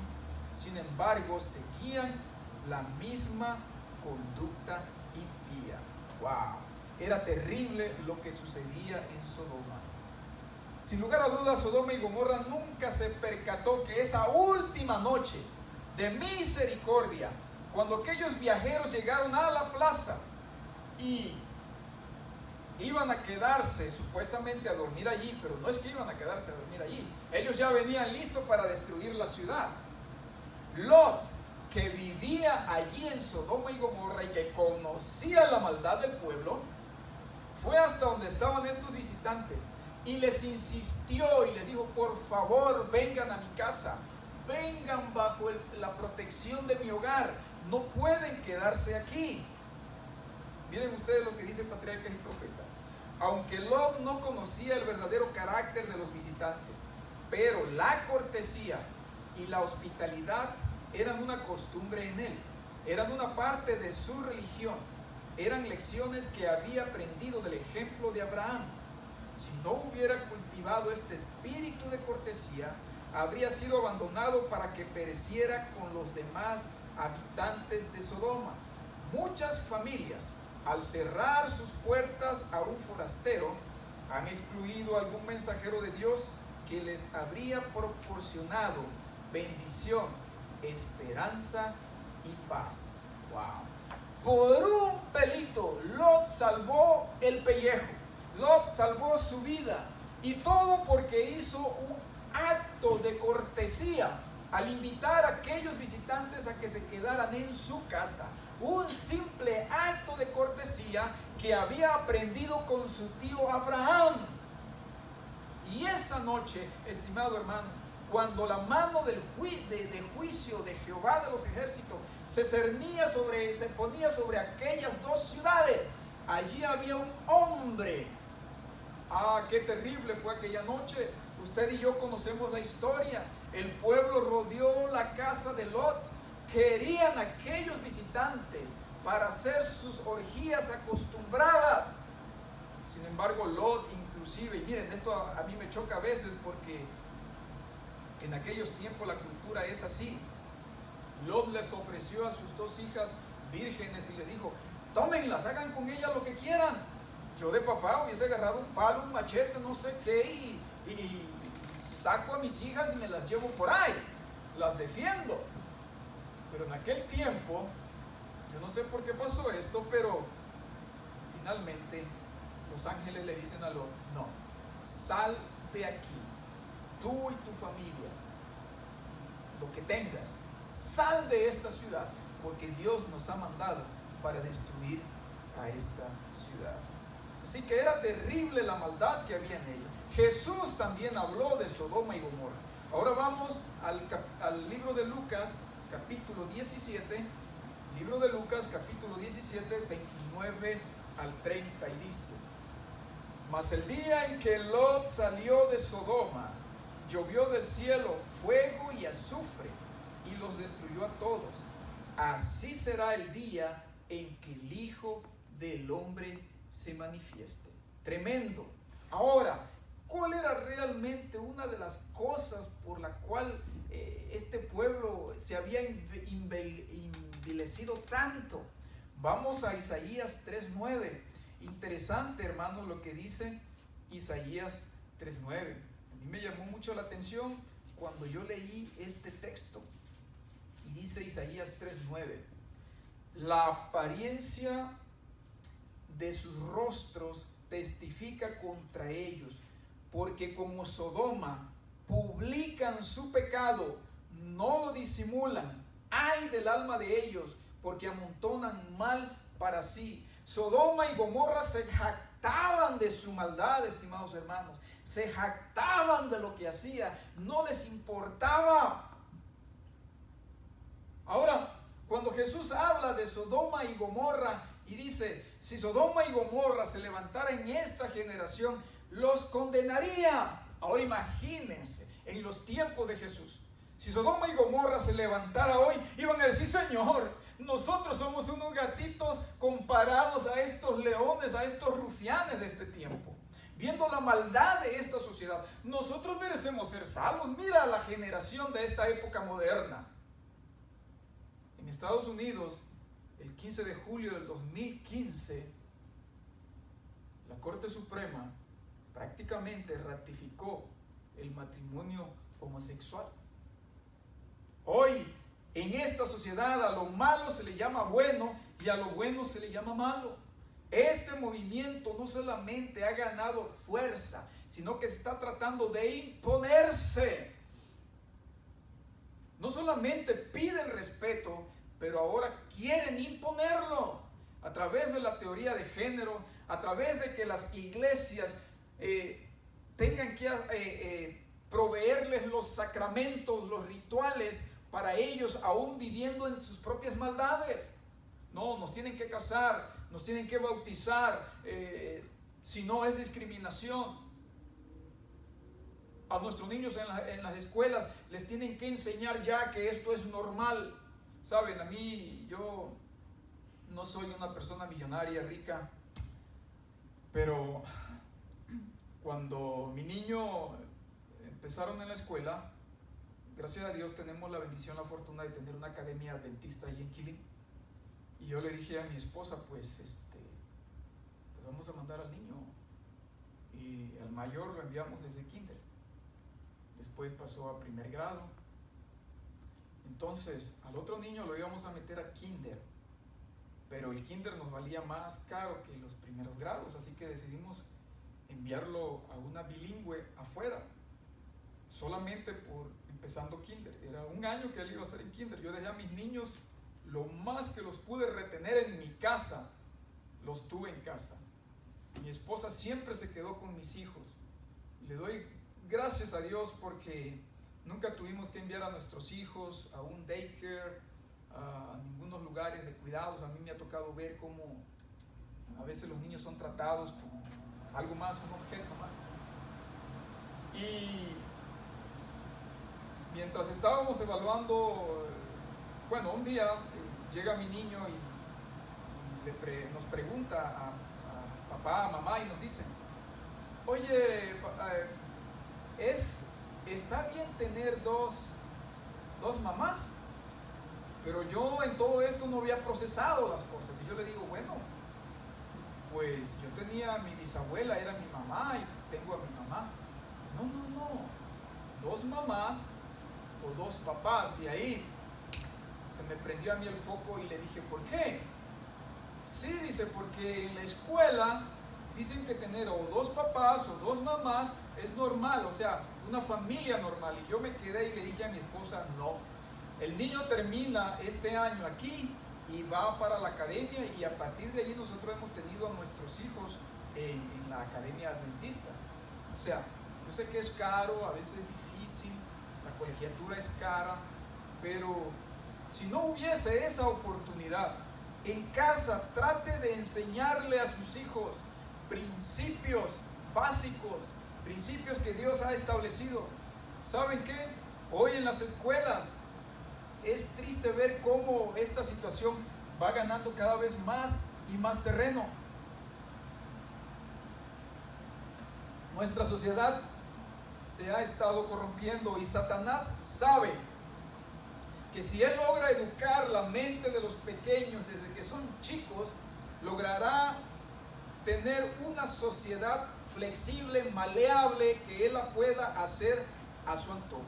Speaker 2: sin embargo seguían la misma conducta impía. ¡Wow! Era terrible lo que sucedía en Sodoma. Sin lugar a dudas, Sodoma y Gomorra nunca se percató que esa última noche de misericordia, cuando aquellos viajeros llegaron a la plaza y iban a quedarse supuestamente a dormir allí, pero no es que iban a quedarse a dormir allí, ellos ya venían listos para destruir la ciudad. Lot, que vivía allí en Sodoma y Gomorra y que conocía la maldad del pueblo, fue hasta donde estaban estos visitantes y les insistió y les dijo: por favor, vengan a mi casa, vengan bajo la protección de mi hogar, no pueden quedarse aquí. Miren ustedes lo que dice Patriarcas y Profetas. Aunque Lot no conocía el verdadero carácter de los visitantes, pero la cortesía y la hospitalidad eran una costumbre en él, eran una parte de su religión, eran lecciones que había aprendido del ejemplo de Abraham. Si no hubiera cultivado este espíritu de cortesía, habría sido abandonado para que pereciera con los demás habitantes de Sodoma. Muchas familias, al cerrar sus puertas a un forastero, han excluido a algún mensajero de Dios que les habría proporcionado bendición, esperanza y paz. ¡Wow! Por un pelito, Lot salvó el pellejo. Lot salvó su vida. Y todo porque hizo un acto de cortesía al invitar a aquellos visitantes a que se quedaran en su casa. Un simple acto de cortesía que había aprendido con su tío Abraham. Y esa noche, estimado hermano, cuando la mano de juicio de Jehová de los ejércitos se ponía sobre aquellas dos ciudades, allí había un hombre. Qué terrible fue aquella noche. Usted y yo conocemos la historia. El pueblo rodeó la casa de Lot. Querían aquellos visitantes para hacer sus orgías acostumbradas. Sin embargo, Lot inclusive, y miren, esto a mí me choca a veces porque en aquellos tiempos la cultura es así. Lot les ofreció a sus dos hijas vírgenes y les dijo: tómenlas, hagan con ellas lo que quieran. Yo de papá hubiese agarrado un palo, un machete, no sé qué, y saco a mis hijas y me las llevo por ahí, las defiendo. Pero en aquel tiempo, yo no sé por qué pasó esto, pero finalmente los ángeles le dicen a Lot: no, sal de aquí, tú y tu familia, lo que tengas, sal de esta ciudad, porque Dios nos ha mandado para destruir a esta ciudad. Así que era terrible la maldad que había en ella. Jesús también habló de Sodoma y Gomorra. Ahora vamos al libro de Lucas, capítulo 17, libro de Lucas, capítulo 17, 29 al 30, y dice: Mas el día en que Lot salió de Sodoma, llovió del cielo fuego y azufre, y los destruyó a todos. Así será el día en que el Hijo del Hombre se manifieste. Tremendo. Ahora, ¿cuál era realmente una de las cosas por la cual este pueblo se había envilecido tanto? Vamos a Isaías 3:9. Interesante, hermanos, lo que dice Isaías 3:9. A mí me llamó mucho la atención cuando yo leí este texto. Y dice Isaías 3:9: La apariencia de sus rostros testifica contra ellos, porque como Sodoma publican su pecado, no lo disimulan. Ay del alma de ellos, porque amontonan mal para sí. Sodoma y Gomorra se jactaban de su maldad, estimados hermanos. Se jactaban de lo que hacía, no les importaba. Ahora, cuando Jesús habla de Sodoma y Gomorra y dice: si Sodoma y Gomorra se levantara en esta generación, los condenaría. Ahora imagínense, en los tiempos de Jesús, si Sodoma y Gomorra se levantara hoy, iban a decir: Señor, nosotros somos unos gatitos comparados a estos leones, a estos rufianes de este tiempo. Viendo la maldad de esta sociedad, nosotros merecemos ser salvos. Mira la generación de esta época moderna. En Estados Unidos, el 15 de julio del 2015, la Corte Suprema prácticamente ratificó el matrimonio homosexual. Hoy, en esta sociedad, a lo malo se le llama bueno y a lo bueno se le llama malo. Este movimiento no solamente ha ganado fuerza, sino que se está tratando de imponerse. No solamente piden respeto, pero ahora quieren imponerlo a través de la teoría de género, a través de que las iglesias tengan que proveerles los sacramentos, los rituales para ellos, aún viviendo en sus propias maldades. No, nos tienen que casar, nos tienen que bautizar, si no es discriminación. A nuestros niños en las escuelas les tienen que enseñar ya que esto es normal. Saben, a mí, yo no soy una persona millonaria, rica, pero cuando mi niño empezaron en la escuela, gracias a Dios tenemos la bendición, la fortuna de tener una academia adventista ahí en Quilín. Y yo le dije a mi esposa, pues vamos a mandar al niño. Y al mayor lo enviamos desde kinder. Después pasó a primer grado. Entonces, al otro niño lo íbamos a meter a kinder, pero el kinder nos valía más caro que los primeros grados, así que decidimos enviarlo a una bilingüe afuera, solamente por empezando kinder. Era un año que él iba a hacer en kinder. Yo dejé a mis niños, lo más que los pude retener en mi casa, los tuve en casa. Mi esposa siempre se quedó con mis hijos. Le doy gracias a Dios porque nunca tuvimos que enviar a nuestros hijos a un daycare, a ningunos lugares de cuidados. A mí me ha tocado ver cómo a veces los niños son tratados como algo más, un objeto más. Y mientras estábamos evaluando, bueno, un día llega mi niño y nos pregunta a papá, a mamá, y nos dice: oye, ¿está bien tener dos mamás? Pero yo en todo esto no había procesado las cosas. Y yo le digo: bueno, pues yo tenía mi bisabuela, era mi mamá, y tengo a mi mamá. No, 2 mamás o 2 papás. Y ahí se me prendió a mí el foco y le dije: ¿por qué? Sí, dice, porque en la escuela dicen que tener o 2 papás o 2 mamás es normal, o sea, una familia normal. Y yo me quedé y le dije a mi esposa: no, el niño termina este año aquí y va para la academia, y a partir de allí nosotros hemos tenido a nuestros hijos en la academia adventista. O sea, yo sé que es caro, a veces es difícil, la colegiatura es cara, pero si no hubiese esa oportunidad, en casa trate de enseñarle a sus hijos principios básicos, principios que Dios ha establecido. ¿Saben qué? Hoy en las escuelas es triste ver cómo esta situación va ganando cada vez más y más terreno. Nuestra sociedad se ha estado corrompiendo y Satanás sabe que si él logra educar la mente de los pequeños desde que son chicos, logrará tener una sociedad flexible, maleable, que él la pueda hacer a su antojo.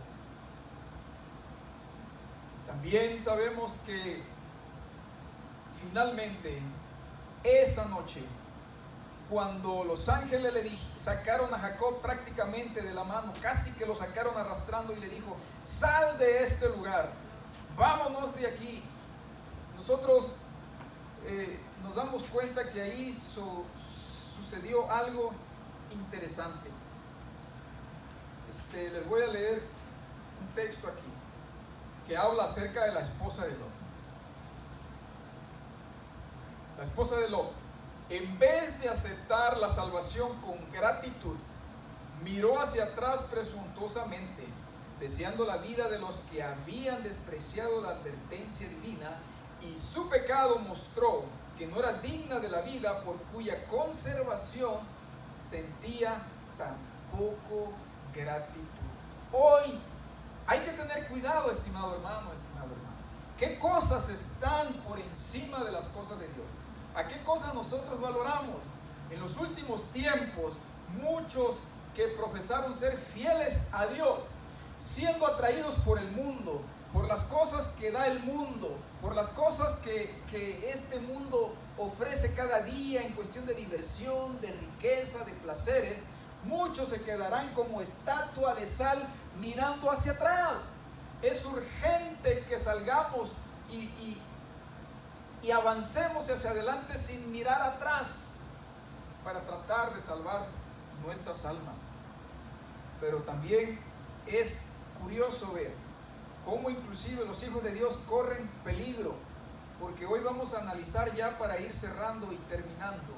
Speaker 2: También sabemos que finalmente esa noche, cuando los ángeles le sacaron a Jacob prácticamente de la mano, casi que lo sacaron arrastrando, y le dijo: sal de este lugar, vámonos de aquí. Nosotros nos damos cuenta que ahí sucedió algo interesante. Les voy a leer un texto aquí que habla acerca de la esposa de Lot. La esposa de Lot, en vez de aceptar la salvación con gratitud, miró hacia atrás presuntuosamente, deseando la vida de los que habían despreciado la advertencia divina, y su pecado mostró que no era digna de la vida por cuya conservación sentía tan poco gratitud. Hoy hay que tener cuidado, estimado hermano, estimado hermano. ¿Qué cosas están por encima de las cosas de Dios? ¿A qué cosas nosotros valoramos? En los últimos tiempos, muchos que profesaron ser fieles a Dios, siendo atraídos por el mundo, por las cosas que da el mundo, por las cosas que este mundo ofrece cada día en cuestión de diversión, de riqueza, de placeres, muchos se quedarán como estatua de sal mirando hacia atrás. Es urgente que salgamos y avancemos hacia adelante sin mirar atrás para tratar de salvar nuestras almas. Pero también es curioso ver cómo inclusive los hijos de Dios corren peligro, porque hoy vamos a analizar, ya para ir cerrando y terminando,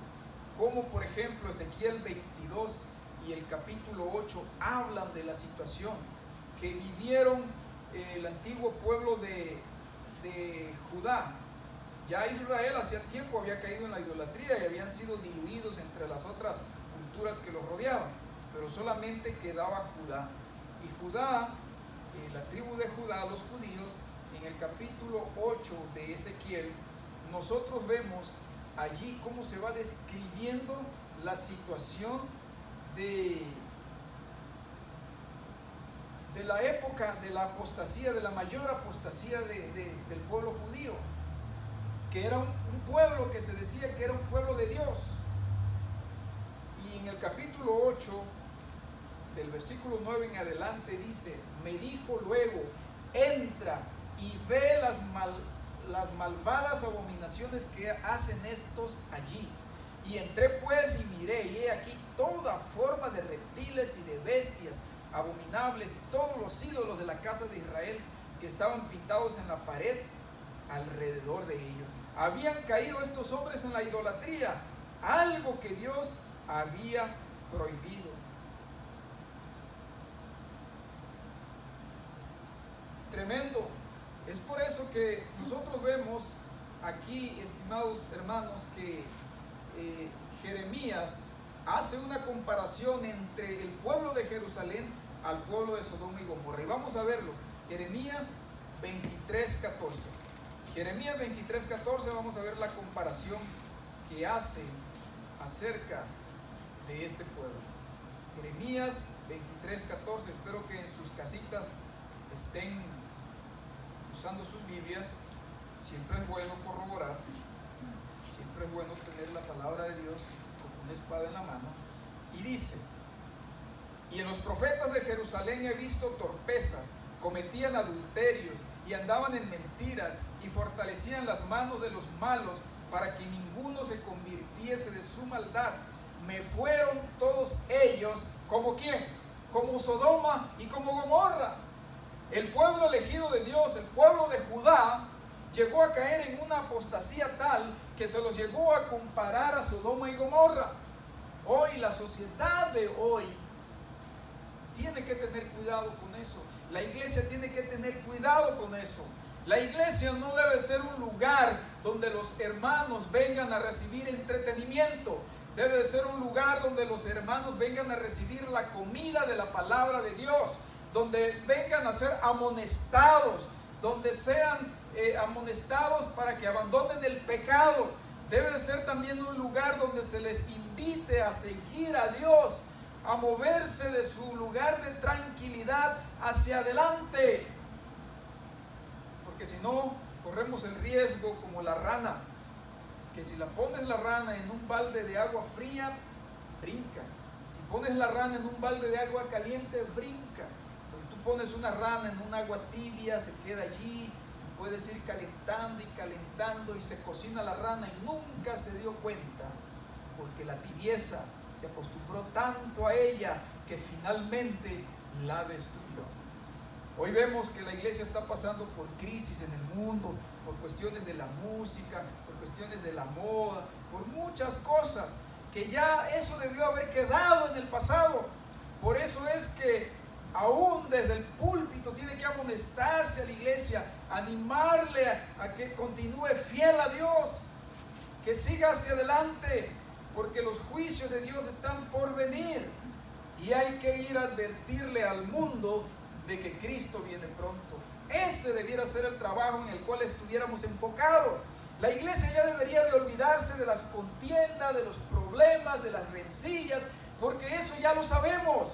Speaker 2: cómo por ejemplo Ezequiel 22 y el capítulo 8 hablan de la situación que vivieron el antiguo pueblo de Judá. Ya Israel hacía tiempo había caído en la idolatría y habían sido diluidos entre las otras culturas que los rodeaban, pero solamente quedaba Judá. Y Judá, la tribu de Judá, los judíos, en el capítulo 8 de Ezequiel, nosotros vemos allí cómo se va describiendo la situación de la época de la apostasía, de la mayor apostasía del pueblo judío, que era un pueblo que se decía que era un pueblo de Dios. Y en el capítulo 8, del versículo 9 en adelante, dice: me dijo luego, entra y ve las malvadas abominaciones que hacen estos allí. Y entré pues y miré, y he aquí toda forma de reptiles y de bestias abominables, y todos los ídolos de la casa de Israel que estaban pintados en la pared alrededor de ellos. Habían caído estos hombres en la idolatría, algo que Dios había prohibido. Tremendo. Es por eso que nosotros vemos aquí, estimados hermanos, que Jeremías hace una comparación entre el pueblo de Jerusalén al pueblo de Sodoma y Gomorra. Y vamos a verlos. Jeremías 23:14. Jeremías 23:14, vamos a ver la comparación que hace acerca de este pueblo. Jeremías 23:14. Espero que en sus casitas estén usando sus Biblias. Siempre es bueno corroborar, siempre es bueno tener la palabra de Dios como una espada en la mano. Y dice: y en los profetas de Jerusalén he visto torpezas, cometían adulterios y andaban en mentiras y fortalecían las manos de los malos para que ninguno se convirtiese de su maldad. Me fueron todos ellos como ¿quién? Como Sodoma y como Gomorra. El pueblo elegido de Dios, el pueblo de Judá, llegó a caer en una apostasía tal que se los llegó a comparar a Sodoma y Gomorra. Hoy, la sociedad de hoy tiene que tener cuidado con eso. La iglesia tiene que tener cuidado con eso. La iglesia no debe ser un lugar donde los hermanos vengan a recibir entretenimiento. Debe de ser un lugar donde los hermanos vengan a recibir la comida de la palabra de Dios, donde vengan a ser amonestados, donde sean amonestados para que abandonen el pecado. Debe de ser también un lugar donde se les invite a seguir a Dios, a moverse de su lugar de tranquilidad hacia adelante. Porque si no, corremos el riesgo como la rana, que si la pones la rana en un balde de agua fría, brinca. Si pones la rana en un balde de agua caliente, brinca. Pero tú pones una rana en un agua tibia, se queda allí, y puedes ir calentando y se cocina la rana y nunca se dio cuenta, porque la tibieza se acostumbró tanto a ella que finalmente la destruyó. Hoy vemos que la iglesia está pasando por crisis en el mundo, por cuestiones de la música, por cuestiones de la moda, por muchas cosas, que ya eso debió haber quedado en el pasado. Por eso es que aún desde el púlpito tiene que amonestarse a la iglesia, animarle a que continúe fiel a Dios, que siga hacia adelante, porque los juicios de Dios están por venir y hay que ir a advertirle al mundo de que Cristo viene pronto. Ese debiera ser el trabajo en el cual estuviéramos enfocados. La iglesia ya debería de olvidarse de las contiendas, de los problemas, de las rencillas, porque eso ya lo sabemos.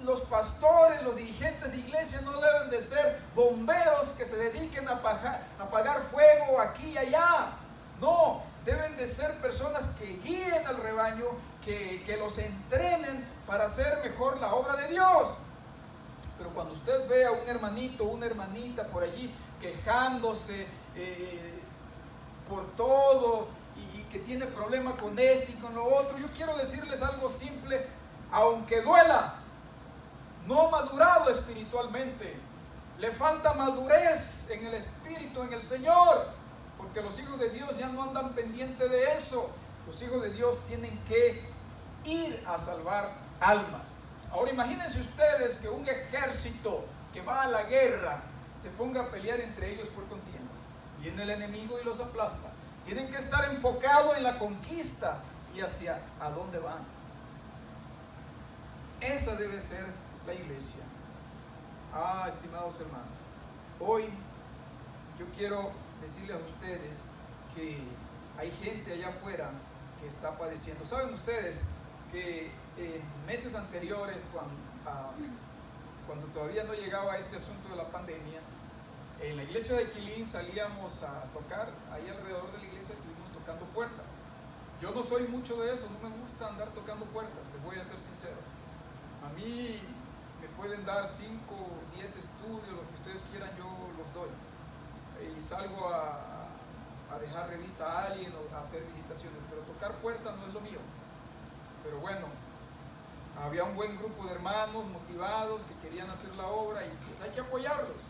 Speaker 2: Los pastores, los dirigentes de iglesia no deben de ser bomberos que se dediquen a apagar fuego aquí y allá. No, deben de ser personas que guíen al rebaño, que los entrenen para hacer mejor la obra de Dios. Pero cuando usted ve a un hermanito o una hermanita por allí quejándose por todo y que tiene problema con este y con lo otro, yo quiero decirles algo simple: aunque duela, no ha madurado espiritualmente, le falta madurez en el espíritu, en el Señor, porque los hijos de Dios ya no andan pendientes de eso. Los hijos de Dios tienen que ir a salvar almas. Ahora imagínense ustedes que un ejército que va a la guerra se ponga a pelear entre ellos por contienda. Viene el enemigo y los aplasta. Tienen que estar enfocados en la conquista y hacia a dónde van. Esa debe ser la iglesia. Estimados hermanos, hoy yo quiero decirles a ustedes que hay gente allá afuera que está padeciendo. ¿Saben ustedes que en meses anteriores, cuando todavía no llegaba este asunto de la pandemia, en la iglesia de Quilín salíamos a tocar? Ahí alrededor de la iglesia estuvimos tocando puertas. Yo no soy mucho de eso, no me gusta andar tocando puertas, les voy a ser sincero. A mí me pueden dar 5 o 10 estudios, lo que ustedes quieran, yo los doy. Y salgo a dejar revista a alguien o a hacer visitaciones, pero tocar puertas no es lo mío. Pero bueno, había un buen grupo de hermanos motivados que querían hacer la obra y pues hay que apoyarlos.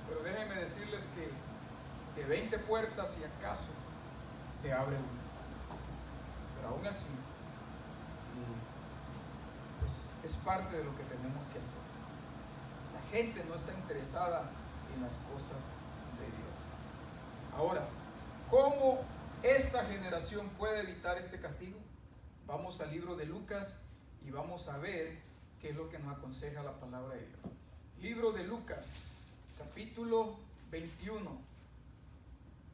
Speaker 2: Pero déjenme decirles que de 20 puertas, si acaso, se abre una. Pero aún así, pues es parte de lo que tenemos que hacer. La gente no está interesada en las cosas de Dios. Ahora, ¿cómo esta generación puede evitar este castigo? Vamos al libro de Lucas y vamos a ver qué es lo que nos aconseja la palabra de Dios. Libro de Lucas, capítulo 21,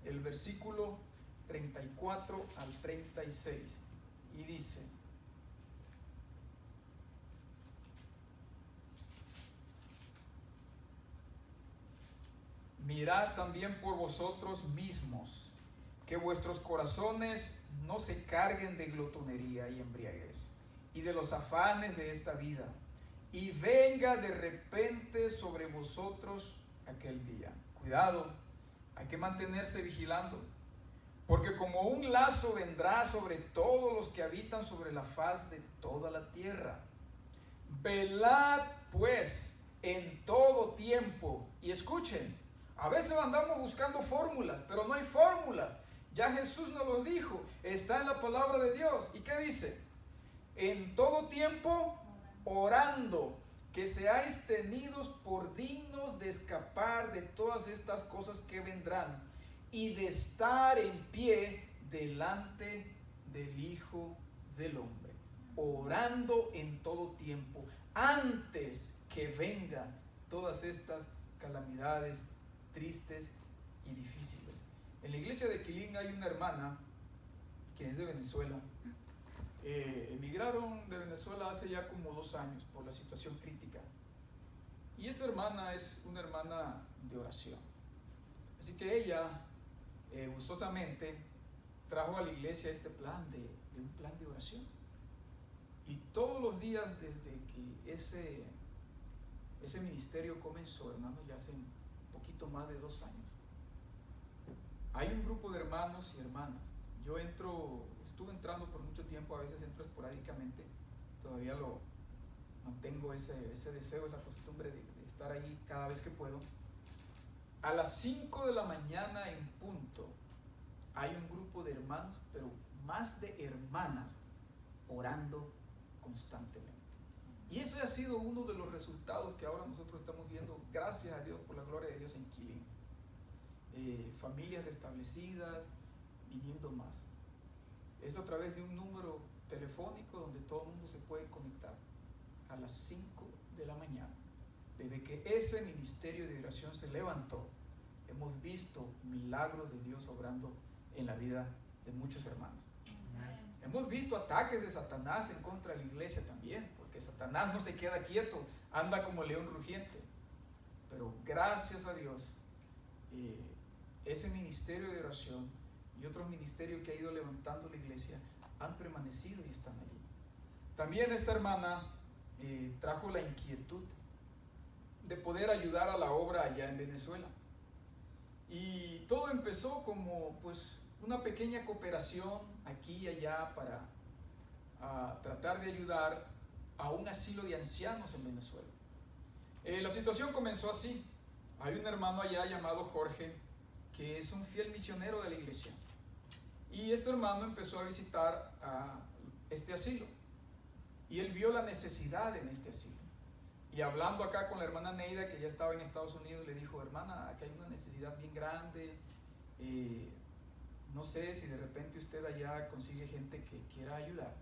Speaker 2: el versículo 34 al 36, y dice: mirad también por vosotros mismos, que vuestros corazones no se carguen de glotonería y embriaguez, y de los afanes de esta vida, y venga de repente sobre vosotros aquel día. Cuidado, hay que mantenerse vigilando, porque como un lazo vendrá sobre todos los que habitan sobre la faz de toda la tierra. Velad pues en todo tiempo, y escuchen, A veces andamos buscando fórmulas, pero no hay fórmulas. Ya Jesús nos lo dijo, está en la palabra de Dios. ¿Y qué dice? En todo tiempo orando, que seáis tenidos por dignos de escapar de todas estas cosas que vendrán y de estar en pie delante del Hijo del Hombre. Orando en todo tiempo, antes que vengan todas estas calamidades tristes y difíciles. En la iglesia de Quilín hay una hermana que es de Venezuela. Emigraron de Venezuela hace ya como 2 años por la situación crítica. Y esta hermana es una hermana de oración. Así que ella gustosamente trajo a la iglesia este plan de un plan de oración. Y todos los días desde que ese ministerio comenzó, hermanos, ya hace un poquito más de 2 años, hay un grupo de hermanos y hermanas. Yo estuve entrando por mucho tiempo, a veces entro esporádicamente, todavía mantengo ese deseo, esa costumbre de estar ahí cada vez que puedo. A las 5 de la mañana en punto hay un grupo de hermanos, pero más de hermanas, orando constantemente. Y eso ha sido uno de los resultados que ahora nosotros estamos viendo, gracias a Dios, por la gloria de Dios, en Quilín. Familias restablecidas, viniendo más. Es a través de un número telefónico donde todo el mundo se puede conectar a las 5 de la mañana. Desde que ese ministerio de oración se levantó, hemos visto milagros de Dios obrando en la vida de muchos hermanos. Hemos visto ataques de Satanás en contra de la iglesia también, porque Satanás no se queda quieto, anda como león rugiente. Pero gracias a Dios, ese ministerio de oración y otros ministerios que ha ido levantando la iglesia han permanecido y están allí. También esta hermana trajo la inquietud de poder ayudar a la obra allá en Venezuela. Y todo empezó como pues una pequeña cooperación aquí y allá para tratar de ayudar a un asilo de ancianos en Venezuela. La situación comenzó así. Hay un hermano allá llamado Jorge, que es un fiel misionero de la iglesia. Y este hermano empezó a visitar a este asilo. Y él vio la necesidad en este asilo. Y hablando acá con la hermana Neida, que ya estaba en Estados Unidos, le dijo: hermana, acá hay una necesidad bien grande. No sé si de repente usted allá consigue gente que quiera ayudar.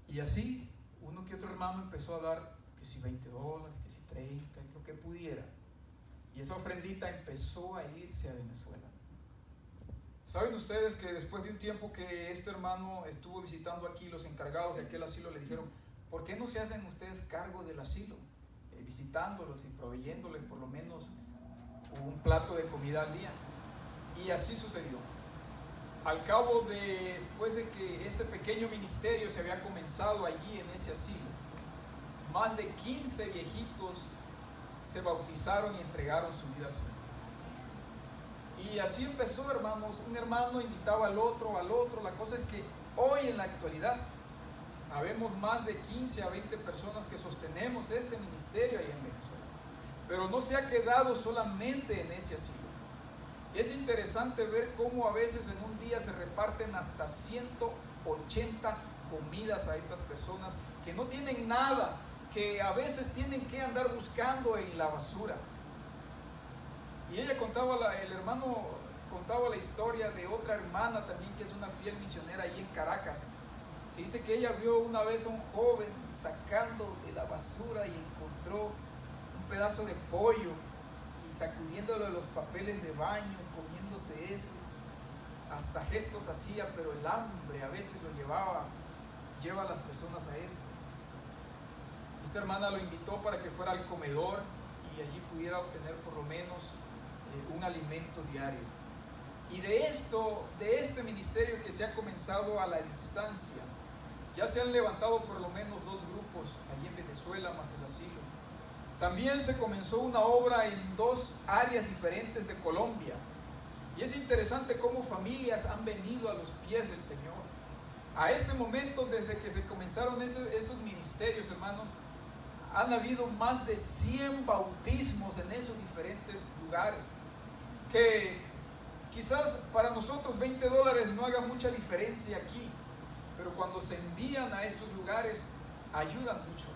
Speaker 2: Y así, uno que otro hermano empezó a dar, que si $20, que si 30, lo que pudiera. Y esa ofrendita empezó a irse a Venezuela. ¿Saben ustedes que después de un tiempo que este hermano estuvo visitando aquí, los encargados de aquel asilo le dijeron: ¿por qué no se hacen ustedes cargo del asilo? Visitándolos y proveyéndoles por lo menos un plato de comida al día. Y así sucedió. Al cabo después de que este pequeño ministerio se había comenzado allí en ese asilo, más de 15 viejitos se bautizaron y entregaron su vida al Señor. Y así empezó, hermanos. Un hermano invitaba al otro. La cosa es que hoy en la actualidad habemos más de 15 a 20 personas que sostenemos este ministerio allá en Venezuela. Pero no se ha quedado solamente en ese asilo. Es interesante ver cómo a veces en un día se reparten hasta 180 comidas a estas personas que no tienen nada, que a veces tienen que andar buscando en la basura. Y el hermano contaba la historia de otra hermana también, que es una fiel misionera allí en Caracas, que dice que ella vio una vez a un joven sacando de la basura y encontró un pedazo de pollo y sacudiéndole los papeles de baño, comiéndose eso. Hasta gestos hacía, pero el hambre a veces lleva a las personas a esto. Esta hermana lo invitó para que fuera al comedor y allí pudiera obtener por lo menos un alimento diario. Y de este ministerio que se ha comenzado a la distancia, ya se han levantado por lo menos 2 grupos allí en Venezuela, más el asilo. También se comenzó una obra en 2 áreas diferentes de Colombia. Y es interesante cómo familias han venido a los pies del Señor. A este momento, desde que se comenzaron esos ministerios, hermanos, han habido más de 100 bautismos en esos diferentes lugares, que quizás para nosotros $20 no haga mucha diferencia aquí, pero cuando se envían a estos lugares ayudan mucho.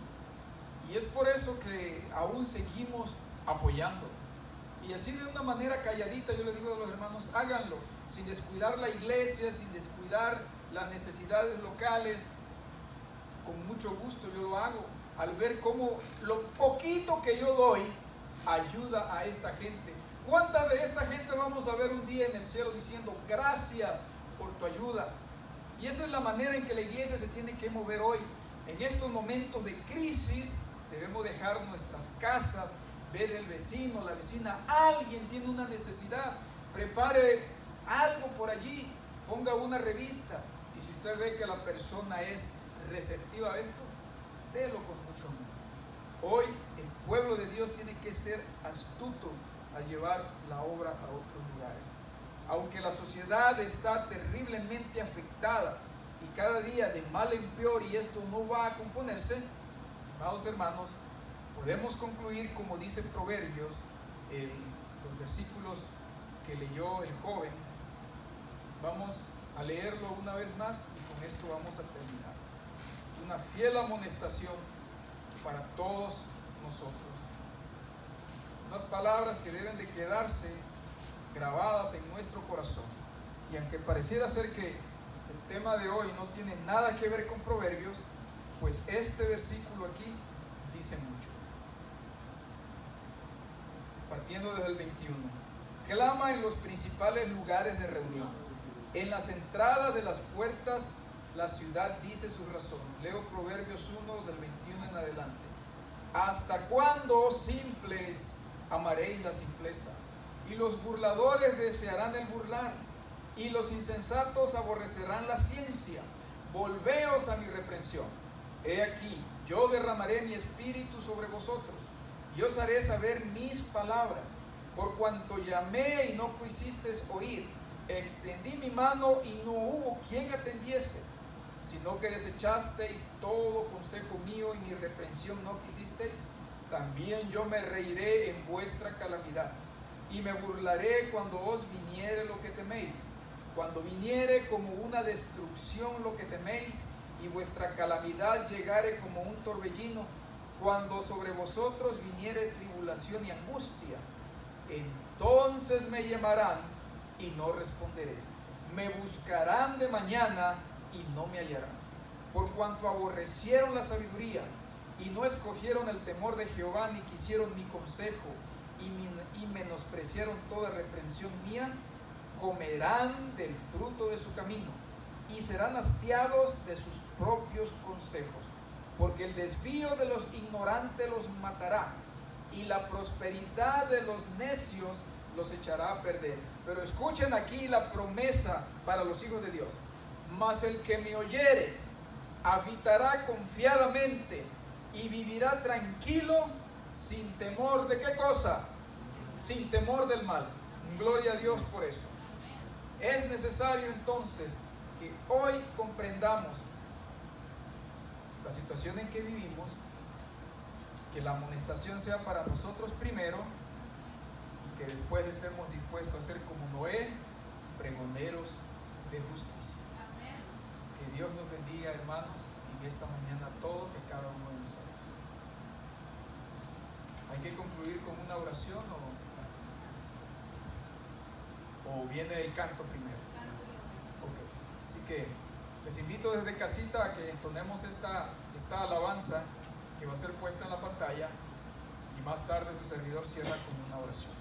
Speaker 2: Y es por eso que aún seguimos apoyando. Y así de una manera calladita yo les digo a los hermanos, háganlo, sin descuidar la iglesia, sin descuidar las necesidades locales. Con mucho gusto yo lo hago, al ver cómo lo poquito que yo doy ayuda a esta gente. ¿Cuánta de esta gente vamos a ver un día en el cielo diciendo gracias por tu ayuda? Y esa es la manera en que la iglesia se tiene que mover hoy. En estos momentos de crisis debemos dejar nuestras casas, ver el vecino, la vecina, alguien tiene una necesidad, prepare algo por allí, ponga una revista, y si usted ve que la persona es receptiva a esto, délo con mucho amor. Hoy el pueblo de Dios tiene que ser astuto al llevar la obra a otros lugares. Aunque la sociedad está terriblemente afectada y cada día de mal en peor, y esto no va a componerse, estimados hermanos, podemos concluir como dice Proverbios, los versículos que leyó el joven. Vamos a leerlo una vez más y con esto vamos a terminar. Una fiel amonestación para todos nosotros. Unas palabras que deben de quedarse grabadas en nuestro corazón. Y aunque pareciera ser que el tema de hoy no tiene nada que ver con Proverbios, pues este versículo aquí dice mucho. Partiendo desde el 21. Clama en los principales lugares de reunión. En las entradas de las puertas la ciudad dice sus razones. Leo Proverbios 1 del 21 en adelante. ¿Hasta cuándo, simples, amaréis la simpleza? Y los burladores desearán el burlar, y los insensatos aborrecerán la ciencia. Volveos a mi reprensión. He aquí, yo derramaré mi espíritu sobre vosotros, y os haré saber mis palabras. Por cuanto llamé y no quisisteis oír, extendí mi mano y no hubo quien atendiese, sino que desechasteis todo consejo mío y mi reprensión no quisisteis. También yo me reiré en vuestra calamidad, y me burlaré cuando os viniere lo que teméis. Cuando viniere como una destrucción lo que teméis, y vuestra calamidad llegare como un torbellino, cuando sobre vosotros viniere tribulación y angustia, entonces me llamarán y no responderé. Me buscarán de mañana y no me hallarán. Por cuanto aborrecieron la sabiduría y no escogieron el temor de Jehová, ni quisieron mi consejo, y menospreciaron toda reprensión mía, comerán del fruto de su camino y serán hastiados de sus propios consejos, porque el desvío de los ignorantes los matará, y la prosperidad de los necios los echará a perder. Pero escuchen aquí la promesa para los hijos de Dios. Mas el que me oyere habitará confiadamente y vivirá tranquilo, sin temor de ¿qué cosa? Sin temor del mal. Gloria a Dios por eso. Es necesario entonces que hoy comprendamos la situación en que vivimos, que la amonestación sea para nosotros primero, y que después estemos dispuestos a ser como Noé, pregoneros de justicia. Que Dios nos bendiga, hermanos, en esta mañana a todos y a cada uno de nosotros. ¿Hay que concluir con una oración o viene el canto primero? Okay. Así que les invito desde casita a que entonemos esta alabanza que va a ser puesta en la pantalla, y más tarde su servidor cierra con una oración.